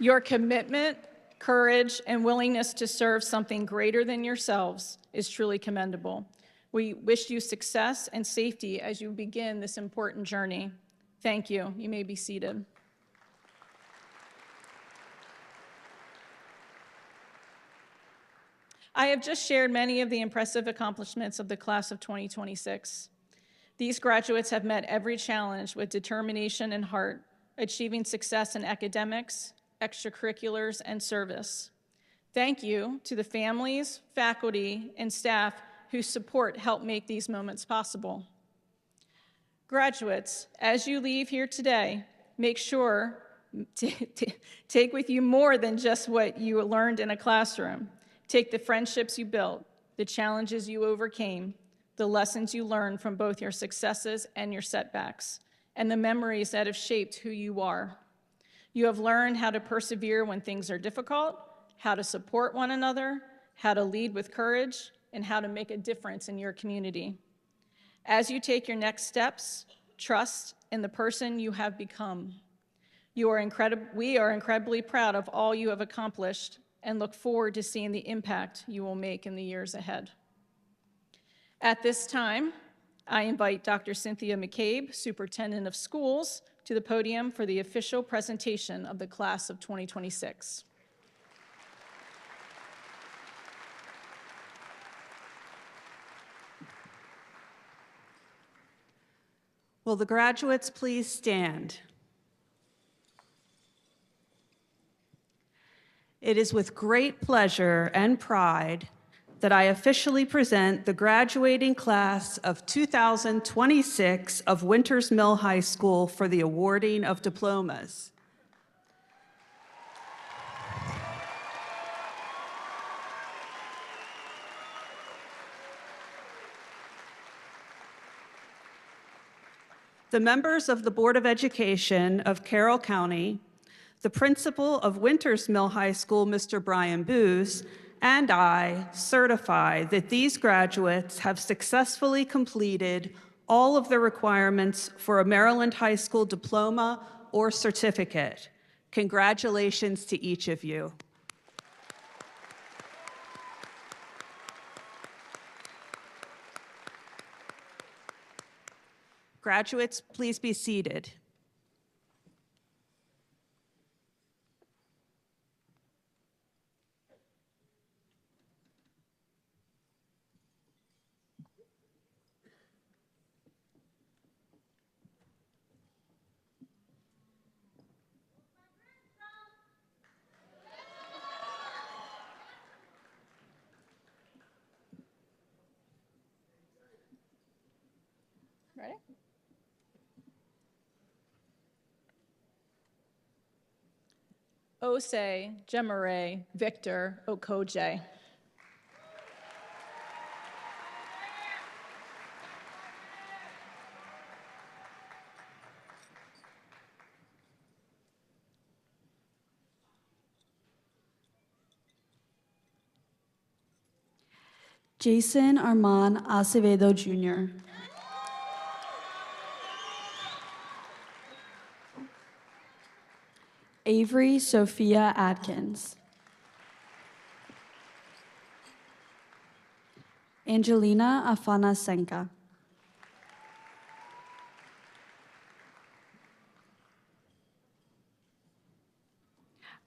your commitment, courage, and willingness to serve something greater than yourselves is truly commendable. We wish you success and safety as you begin this important journey. Thank you. You may be seated. I have just shared many of the impressive accomplishments of the class of 2026. These graduates have met every challenge with determination and heart, achieving success in academics, extracurriculars, and service. Thank you to the families, faculty, and staff whose support helped make these moments possible. Graduates, as you leave here today, make sure to take with you more than just what you learned in a classroom. Take the friendships you built, the challenges you overcame, the lessons you learned from both your successes and your setbacks, and the memories that have shaped who you are. You have learned how to persevere when things are difficult, how to support one another, how to lead with courage, and how to make a difference in your community. As you take your next steps, trust in the person you have become. We are incredibly proud of all you have accomplished and look forward to seeing the impact you will make in the years ahead. At this time, I invite Dr. Cynthia McCabe, Superintendent of Schools, to the podium for the official presentation of the class of 2026. Will the graduates please stand? It is with great pleasure and pride that I officially present the graduating class of 2026 of Winters Mill High School for the awarding of diplomas. The members of the Board of Education of Carroll County, the principal of Winters Mill High School, Mr. Brian Booz, and I certify that these graduates have successfully completed all of the requirements for a Maryland High School diploma or certificate. Congratulations to each of you. Graduates, please be seated. Ready? Ose Jemare Victor Okoje. Jason Armand Acevedo Jr. Avery Sophia Adkins. Angelina Afanasenka.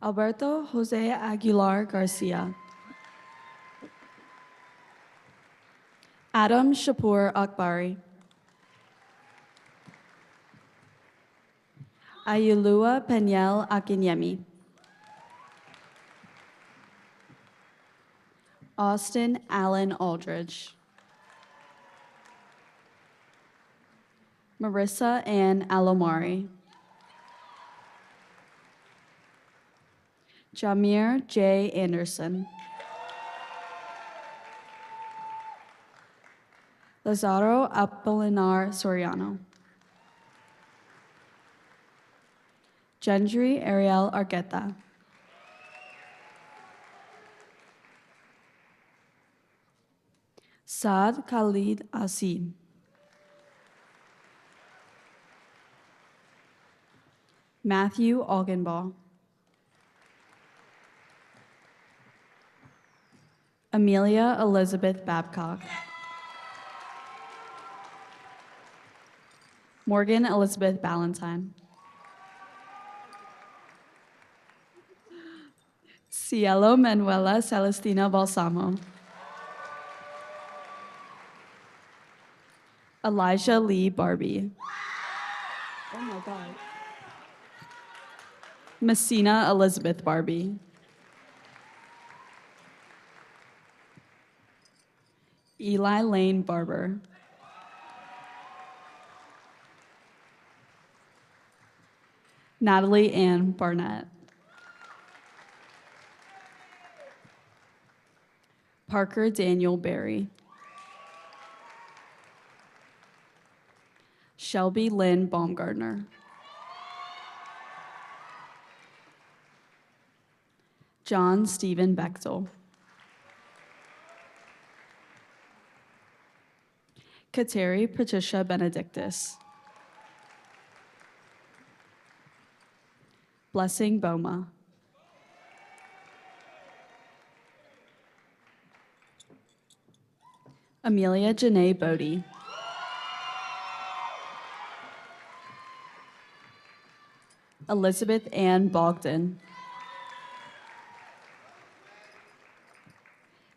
Alberto Jose Aguilar Garcia. Adam Shapur Akbari. Ayulua Peniel Akinyemi. Austin Allen Aldridge. Marissa Ann Alomari. Jamir J. Anderson. Lazaro Apolinar Soriano. Gendry Ariel Argueta. Saad Khalid Asid. Matthew Augenbaugh. Amelia Elizabeth Babcock. Morgan Elizabeth Ballantyne. Cielo Manuela Celestina Balsamo. Elijah Lee Barbie. Oh my God. Messina Elizabeth Barbie. Eli Lane Barber. Natalie Ann Barnett. Parker Daniel Berry. Shelby Lynn Baumgartner. John Stephen Bechtel. Kateri Patricia Benedictus. Blessing Boma. Amelia Janae Bodie. Elizabeth Ann Bogdan.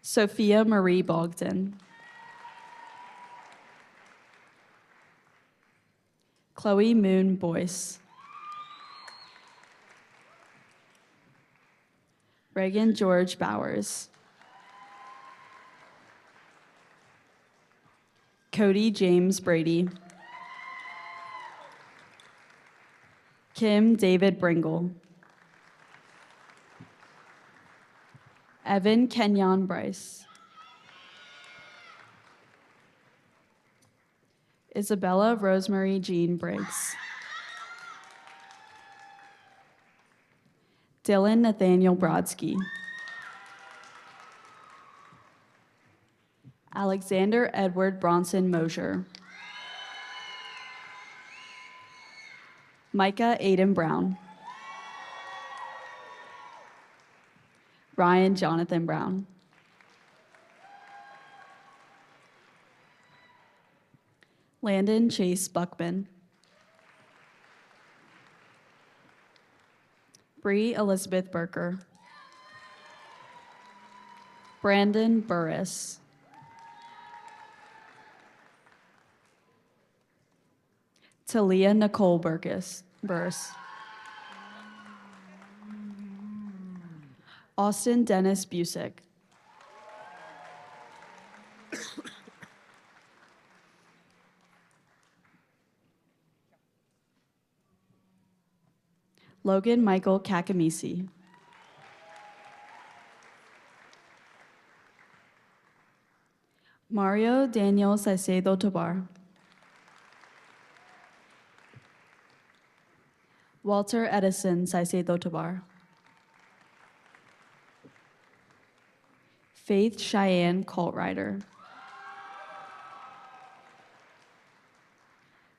Sophia Marie Bogdan. Chloe Moon Boyce. Reagan George Bowers. Cody James Brady. Kim David Bringle. Evan Kenyon Bryce. Isabella Rosemary Jean Briggs. Dylan Nathaniel Brodsky. Alexander Edward Bronson Mosier. Micah Aiden Brown. Ryan Jonathan Brown. Landon Chase Buckman. Bree Elizabeth Burker. Brandon Burris. Talia Nicole Burris. Austin Dennis Busick. Logan Michael Kakamisi. Mario Daniel Saicedo Tobar. Walter Edison Saicedo Tobar. Faith Cheyenne Coltrider.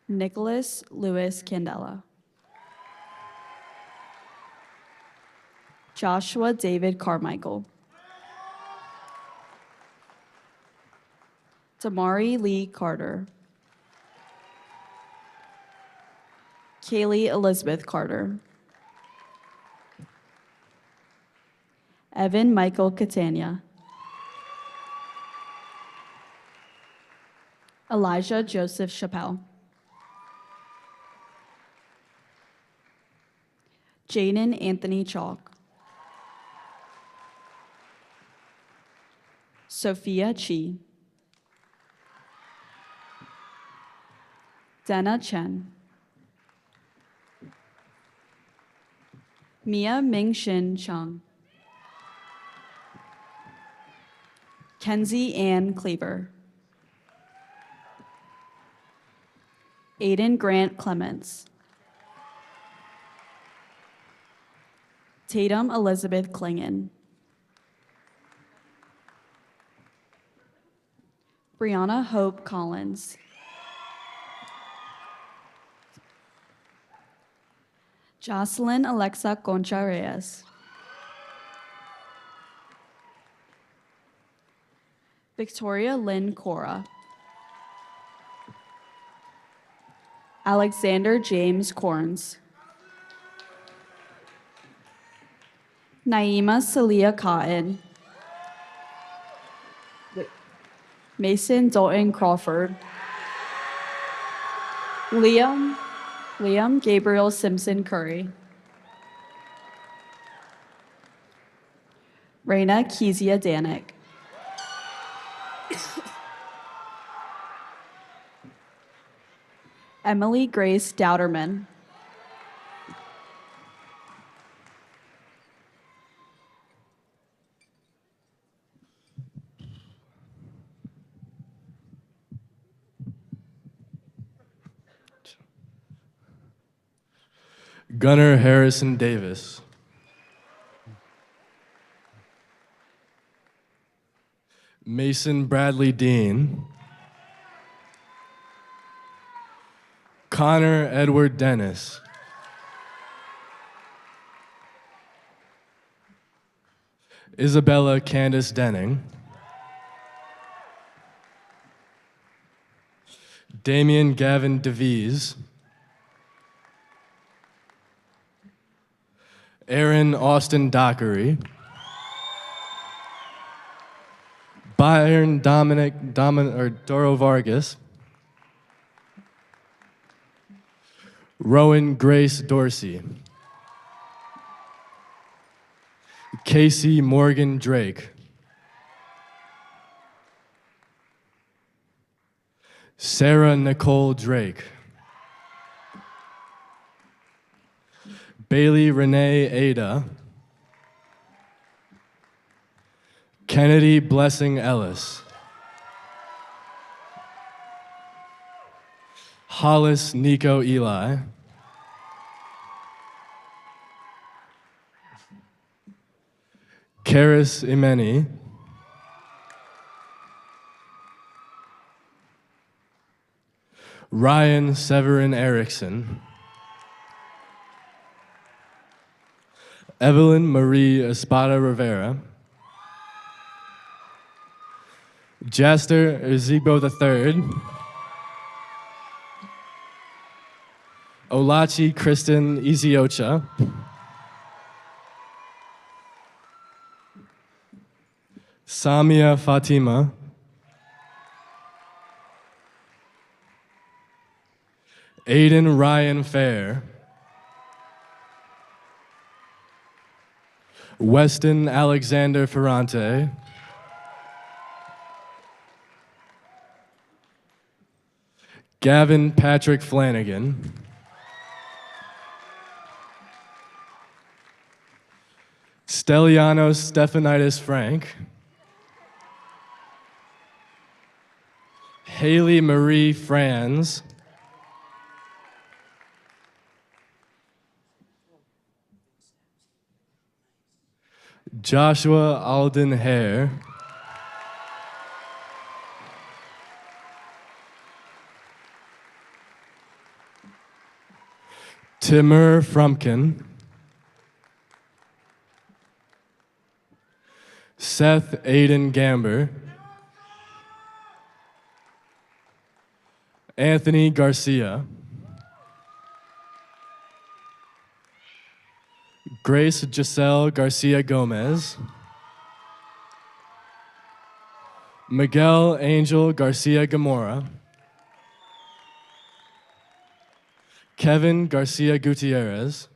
Nicholas Lewis Candela. Joshua David Carmichael. Tamari Lee Carter. Kaylee Elizabeth Carter. Evan Michael Catania. Elijah Joseph Chappelle. Jaden Anthony Chalk. Sophia Chi. Dana Chen. Mia Mingxin Chung. Kenzie Ann Cleaver. Aiden Grant Clements. Tatum Elizabeth Klingon. Brianna Hope Collins. Jocelyn Alexa Concha Reyes. Victoria Lynn Cora. Alexander James Corns. Naima Celia Cotton. Mason Dalton Crawford. Liam Gabriel Simpson Curry. Raina Kezia Danik. Emily Grace Dowderman. Gunnar Harrison Davis. Mason Bradley Dean. Connor Edward Dennis. Isabella Candace Denning. Damian Gavin DeVries. Aaron Austin Dockery. Byron Doro Vargas. Rowan Grace Dorsey. Casey Morgan Drake. Sarah Nicole Drake. Bailey Renee Ada. Kennedy Blessing Ellis. Hollis Nico Eli. Karis Imeni. Ryan Severin Erickson. Evelyn Marie Espada Rivera. Jaster Ezigbo III. Olachi Kristen Iziocha. Samia Fatima. Aiden Ryan Fair. Weston Alexander Ferrante. Gavin Patrick Flanagan. Stelianos Stephanitis Frank. Haley Marie Franz. Joshua Alden Hare. Timur Frumkin. Seth Aiden Gamber. Anthony Garcia. Grace Giselle Garcia Gomez. Miguel Angel Garcia Gamora. Kevin Garcia Gutierrez.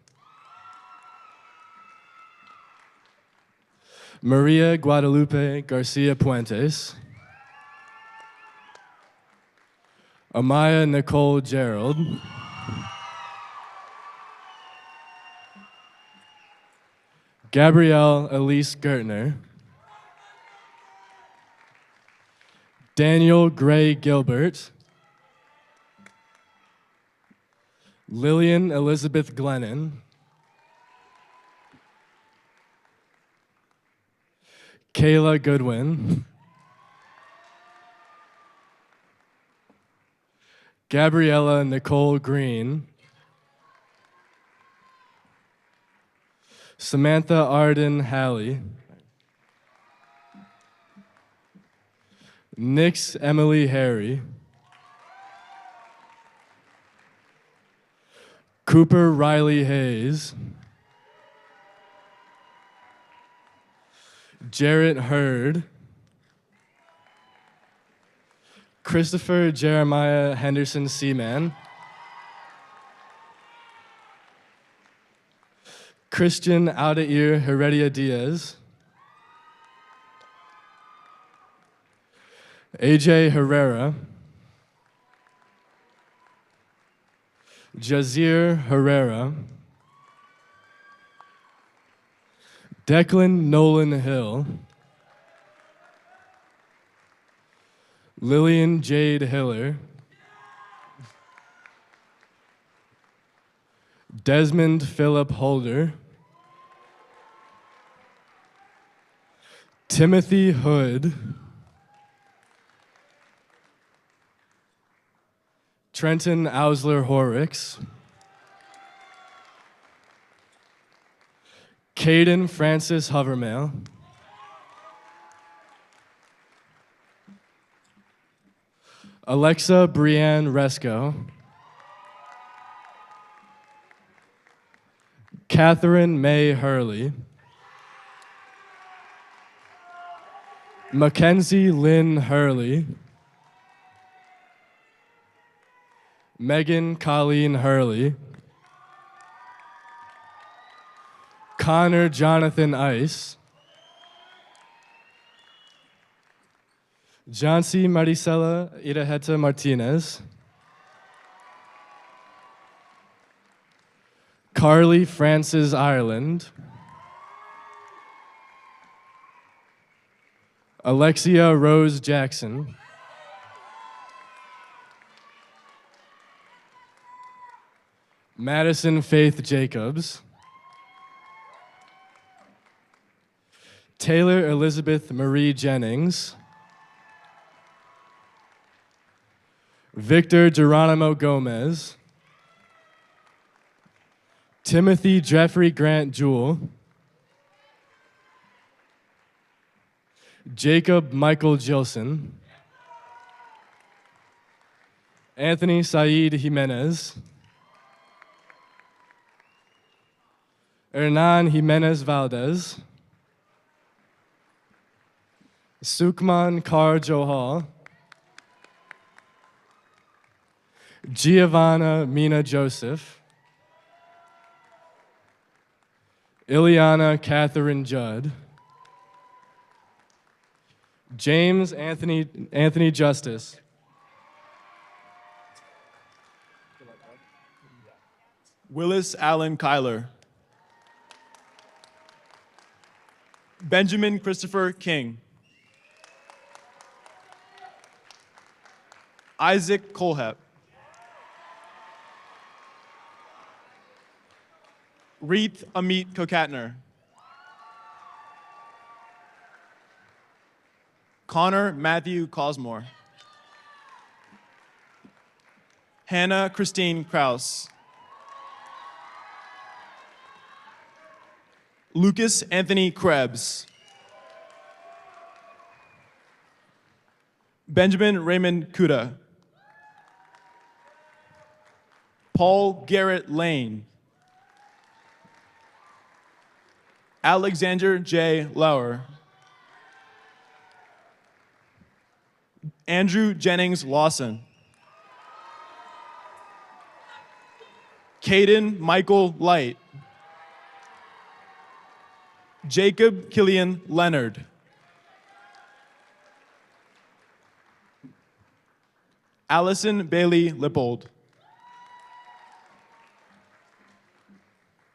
Maria Guadalupe Garcia Puentes. Amaya Nicole Gerald. Gabrielle Elise Gertner. Daniel Gray Gilbert. Lillian Elizabeth Glennon. Kayla Goodwin. Gabriella Nicole Green. Samantha Arden Halley. Nix Emily Harry. Cooper Riley Hayes. Jarrett Hurd. Christopher Jeremiah Henderson Seaman. Christian Aldair Heredia Diaz. AJ Herrera. Jazir Herrera. Declan Nolan Hill. Lillian Jade Hiller. Desmond Philip Holder. Timothy Hood. Trenton Ausler Horricks. Caden Francis Hovermail. Alexa Brianne Resco. Catherine May Hurley. Mackenzie Lynn Hurley. Megan Colleen Hurley. Connor Jonathan Ice. Jancy Maricela Iraheta Martinez. Carly Frances Ireland. Alexia Rose Jackson. Madison Faith Jacobs. Taylor Elizabeth Marie Jennings. Victor Geronimo Gomez. Timothy Jeffrey Grant Jewell. Jacob Michael Gilson. Anthony Saeed Jimenez. Hernan Jimenez Valdez, Sukman Kar Johal, Giovanna Mina Joseph, Ileana Catherine Judd, James Anthony Justice, Willis Allen Kyler, Benjamin Christopher King, Isaac Colhep, Reeth Amit Kokatner, Connor Matthew Cosmore, Hannah Christine Kraus, Lucas Anthony Krebs, Benjamin Raymond Kuda, Paul Garrett Lane, Alexander J. Lauer, Andrew Jennings Lawson, Caden Michael Light, Jacob Killian Leonard, Allison Bailey Lippold,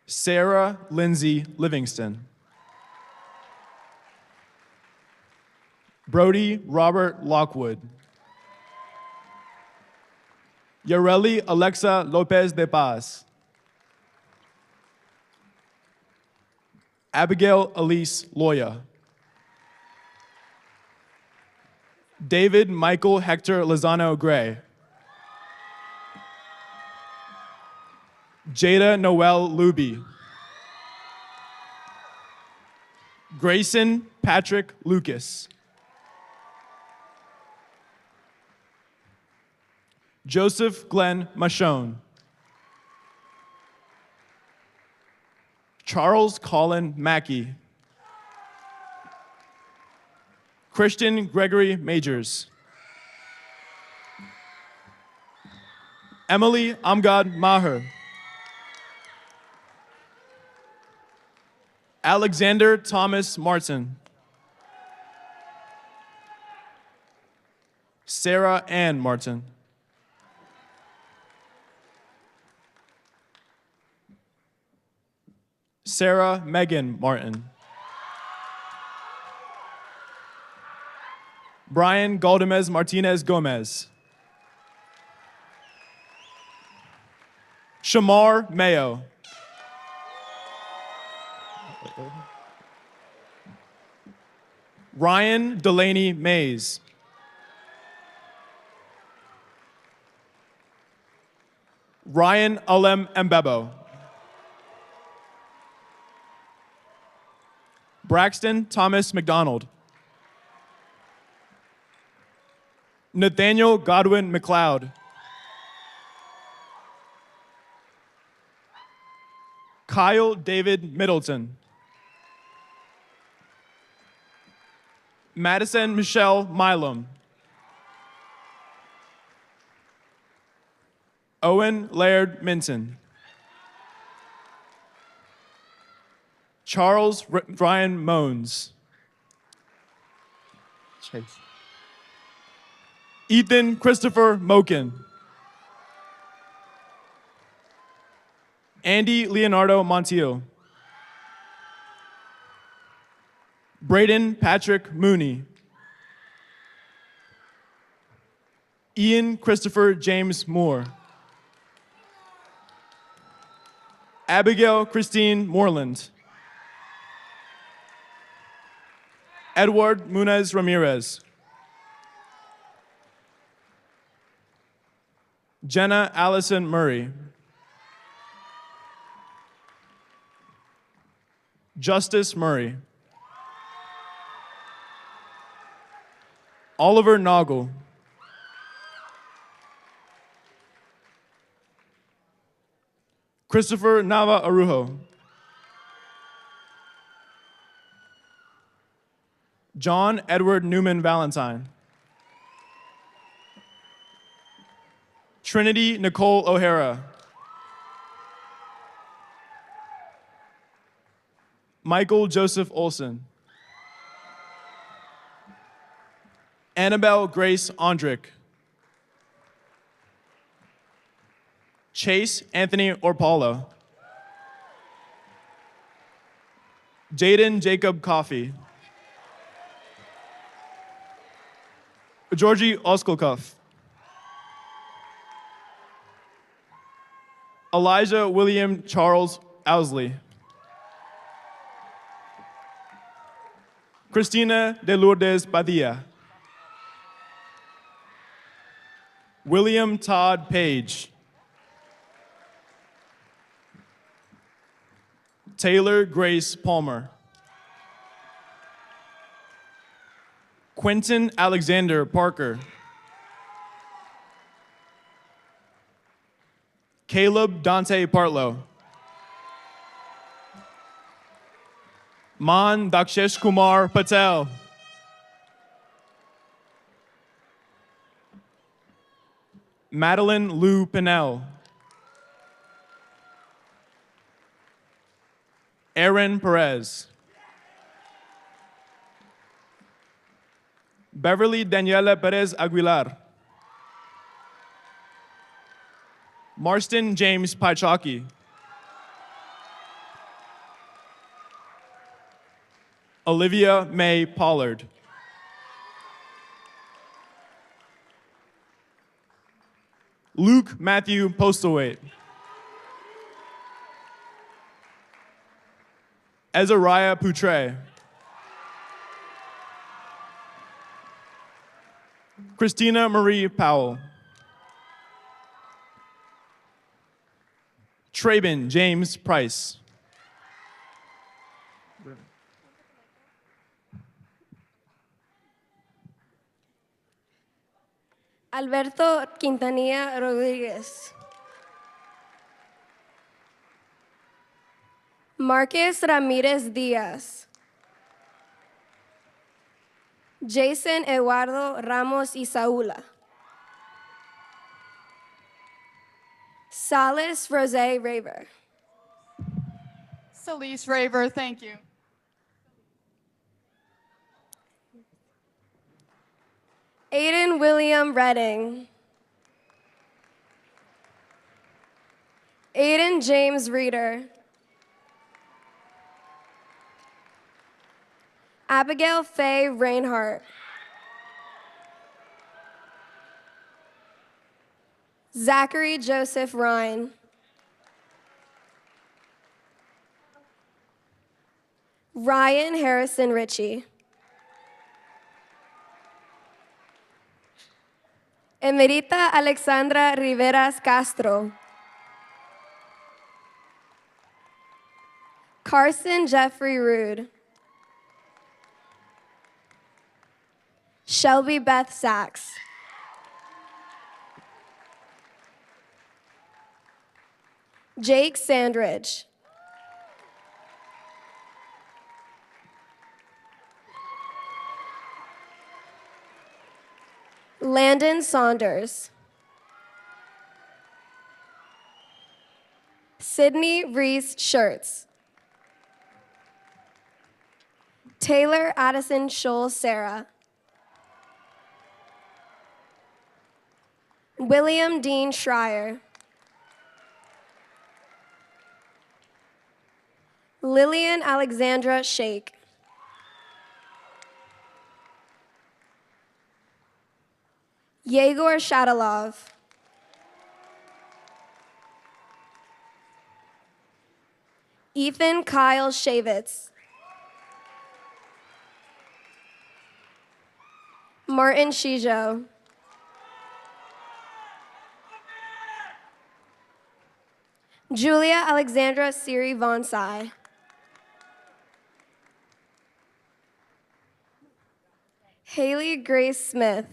Sarah Lindsay Livingston, Brody Robert Lockwood, Yareli Alexa Lopez de Paz, Abigail Elise Loya, David Michael Hector Lozano Gray, Jada Noel Luby, Grayson Patrick Lucas, Joseph Glenn Machone, Charles Colin Mackey, Christian Gregory Majors, Emily Amgad Maher, Alexander Thomas Martin, Sarah Ann Martin, Sarah Megan Martin, Brian Galdamez Martinez Gomez, Shamar Mayo, Ryan Delaney Mays, Ryan Alem Mbebo, Braxton Thomas McDonald, Nathaniel Godwin McLeod, Kyle David Middleton, Madison Michelle Milam, Owen Laird Minton, Charles Ryan Mones, Ethan Christopher Moken, Andy Leonardo Montiel, Braden Patrick Mooney, Ian Christopher James Moore, Abigail Christine Moreland, Edward Munez Ramirez, Jenna Allison Murray, Justice Murray, Oliver Noggle, Christopher Nava Arujo, John Edward Newman Valentine. Trinity Nicole O'Hara. Michael Joseph Olson. Annabelle Grace Ondrick. Chase Anthony Orpalo. Jaden Jacob Coffey. Georgie Oskolkoff. Elijah William Charles Owsley. Christina de Lourdes Badilla. William Todd Page. Taylor Grace Palmer. Quentin Alexander Parker. Caleb Dante Partlow. Man Dakshesh Kumar Patel. Madeline Lou Pinnell. Aaron Perez. Beverly Daniela Perez Aguilar. Marston James Paichaki. Olivia May Pollard. Luke Matthew Postlewaite. Ezariah Poutre. Christina Marie Powell. Traben James Price. Alberto Quintanilla Rodriguez. Marcus Ramirez Diaz. Jason Eduardo Ramos Isaula. Salis Rosé Raver. Celise Raver, thank you. Aiden William Redding. Aiden James Reeder. Abigail Faye Reinhart. Zachary Joseph Ryan. Ryan Harrison Ritchie. Emerita Alexandra Riveras Castro. Carson Jeffrey Rude. Shelby Beth Sachs. Jake Sandridge. Landon Saunders. Sydney Reese Schertz. Taylor Addison Scholl Sarah. William Dean Schreier. Lillian Alexandra Shake. Yegor Shadalov. Ethan Kyle Shavitz. Martin Shijo. Julia Alexandra Siri Vonsai. Haley Grace Smith.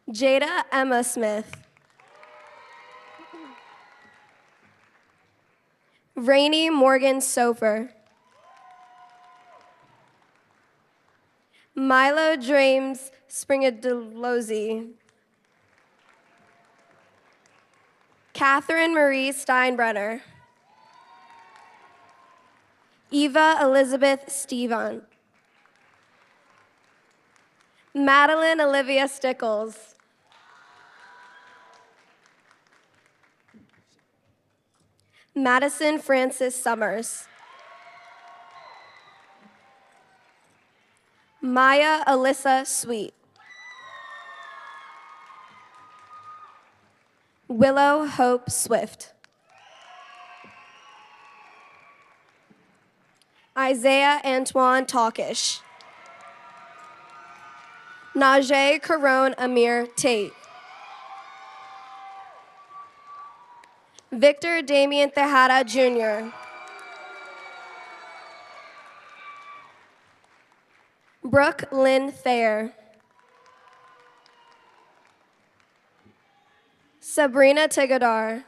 Jada Emma Smith. Rainey Morgan Sofer. Milo James Springadilozzi. Catherine Marie Steinbrenner. Eva Elizabeth Stevon. Madeline Olivia Stickles. Madison Francis Summers. Maya Alyssa Sweet. Willow Hope Swift. Isaiah Antoine Talkish. Najee Caron Amir Tate. Victor Damian Tejada Jr. Brooke Lynn Thayer. Sabrina Tigadar.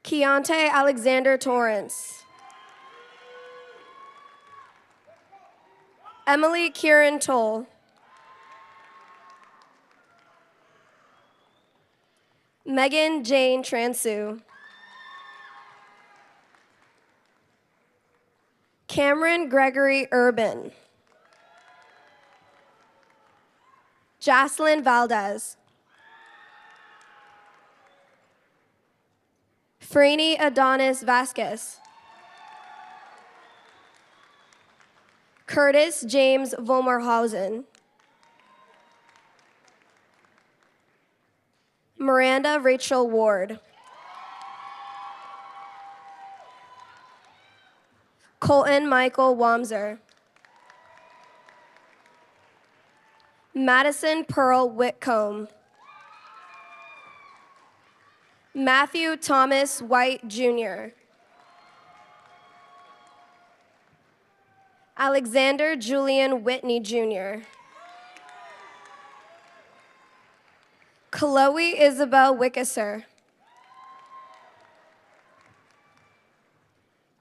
Keontae Alexander Torrance. Emily Kieran Toll. Megan Jane Transu. Cameron Gregory Urban. Jocelyn Valdez. Franny Adonis Vasquez. Curtis James Vomerhausen. Miranda Rachel Ward. Colton Michael Wamser. Madison Pearl Whitcomb. Matthew Thomas White Jr. Alexander Julian Whitney Jr. Chloe Isabel Wickeser.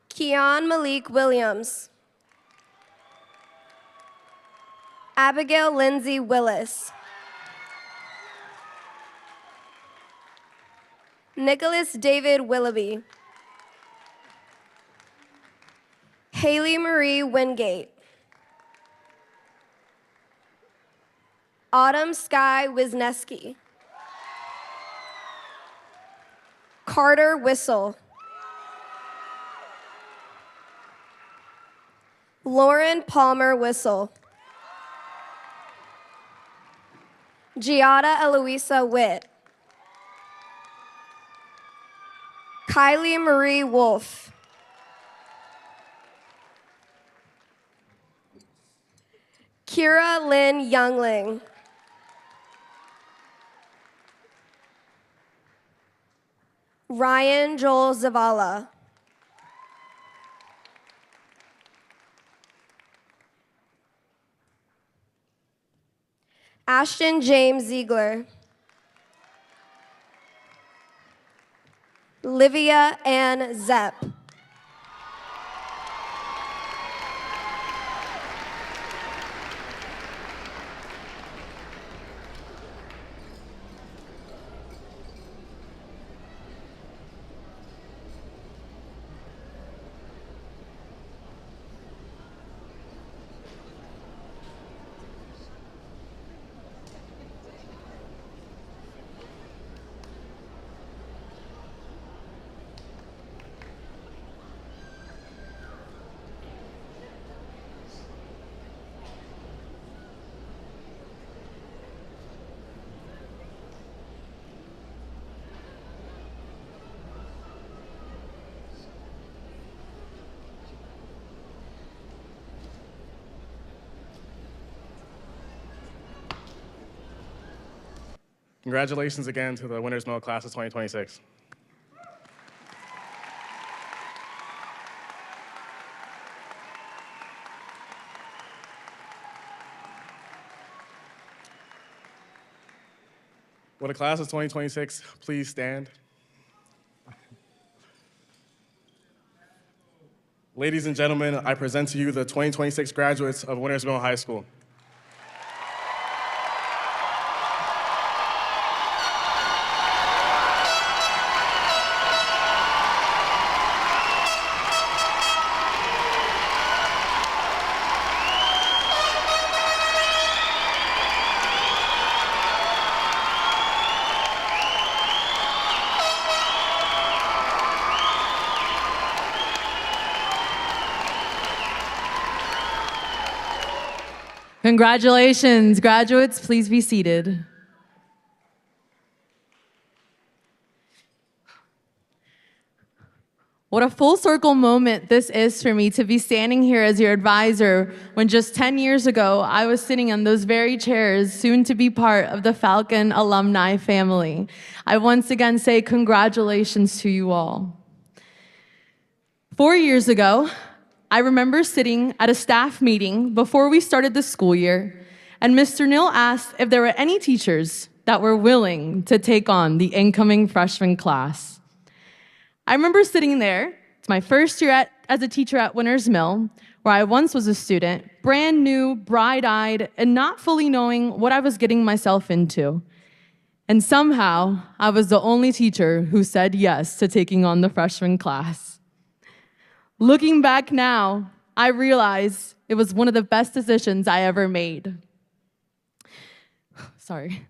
Keon Malik Williams. Abigail Lindsay Willis. Nicholas David Willoughby. Haley Marie Wingate. Autumn Sky Wisniewski. Carter Whistle. Lauren Palmer Whistle. Giada Eloisa Witt. Kylie Marie Wolf. Kira Lynn Youngling. Ryan Joel Zavala. Ashton James Ziegler. Livia Ann Zepp. Congratulations again to the Winners Mill Class of 2026. Will the class of 2026 please stand? Ladies and gentlemen, I present to you the 2026 graduates of Winters Mill High School. Congratulations, graduates. Please be seated. What a full circle moment this is for me to be standing here as your advisor when just 10 years ago I was sitting on those very chairs, soon to be part of the Falcon alumni family. I once again say congratulations to you all. 4 years ago, I remember sitting at a staff meeting before we started the school year, and Mr. Neal asked if there were any teachers that were willing to take on the incoming freshman class. I remember sitting there. It's my first year as a teacher at Winters Mill, where I once was a student, brand new, bright-eyed, and not fully knowing what I was getting myself into. And somehow, I was the only teacher who said yes to taking on the freshman class. Looking back now, I realize it was one of the best decisions I ever made. Sorry.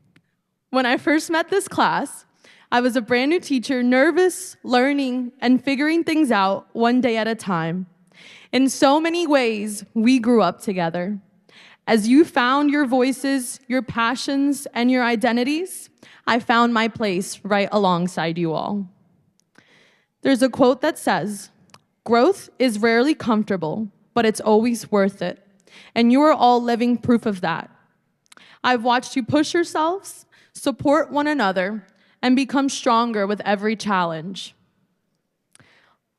When I first met this class, I was a brand new teacher, nervous, learning, and figuring things out one day at a time. In so many ways, we grew up together. As you found your voices, your passions, and your identities, I found my place right alongside you all. There's a quote that says, "Growth is rarely comfortable, but it's always worth it." And you are all living proof of that. I've watched you push yourselves, support one another, and become stronger with every challenge.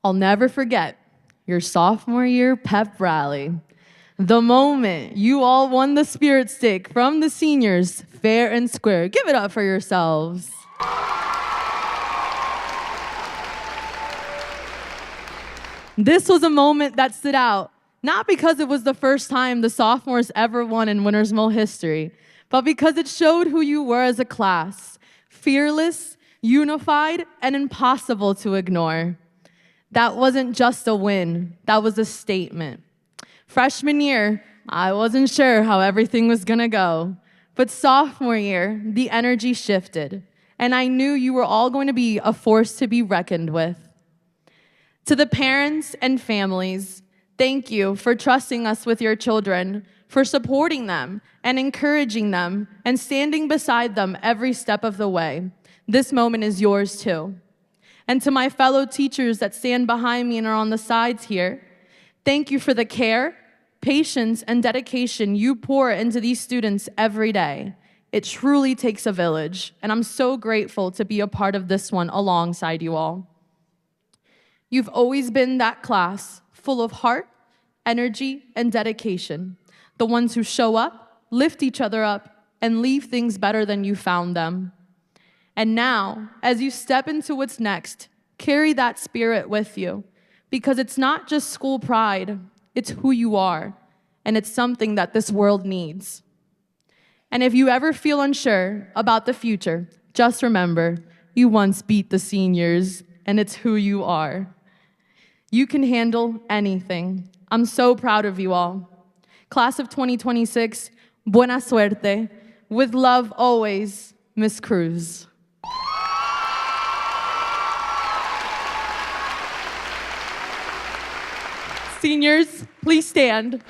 I'll never forget your sophomore year pep rally. The moment you all won the spirit stick from the seniors, fair and square. Give it up for yourselves. This was a moment that stood out, not because it was the first time the sophomores ever won in Winters Mill history, but because it showed who you were as a class, fearless, unified, and impossible to ignore. That wasn't just a win, that was a statement. Freshman year, I wasn't sure how everything was gonna go, but sophomore year, the energy shifted, and I knew you were all going to be a force to be reckoned with. To the parents and families, thank you for trusting us with your children, for supporting them and encouraging them and standing beside them every step of the way. This moment is yours too. And to my fellow teachers that stand behind me and are on the sides here, thank you for the care, patience, and dedication you pour into these students every day. It truly takes a village, and I'm so grateful to be a part of this one alongside you all. You've always been that class, full of heart, energy, and dedication. The ones who show up, lift each other up, and leave things better than you found them. And now, as you step into what's next, carry that spirit with you, because it's not just school pride, it's who you are, and it's something that this world needs. And if you ever feel unsure about the future, just remember, you once beat the seniors, and it's who you are. You can handle anything. I'm so proud of you all. Class of 2026, buena suerte. With love always, Miss Cruz. Seniors, please stand.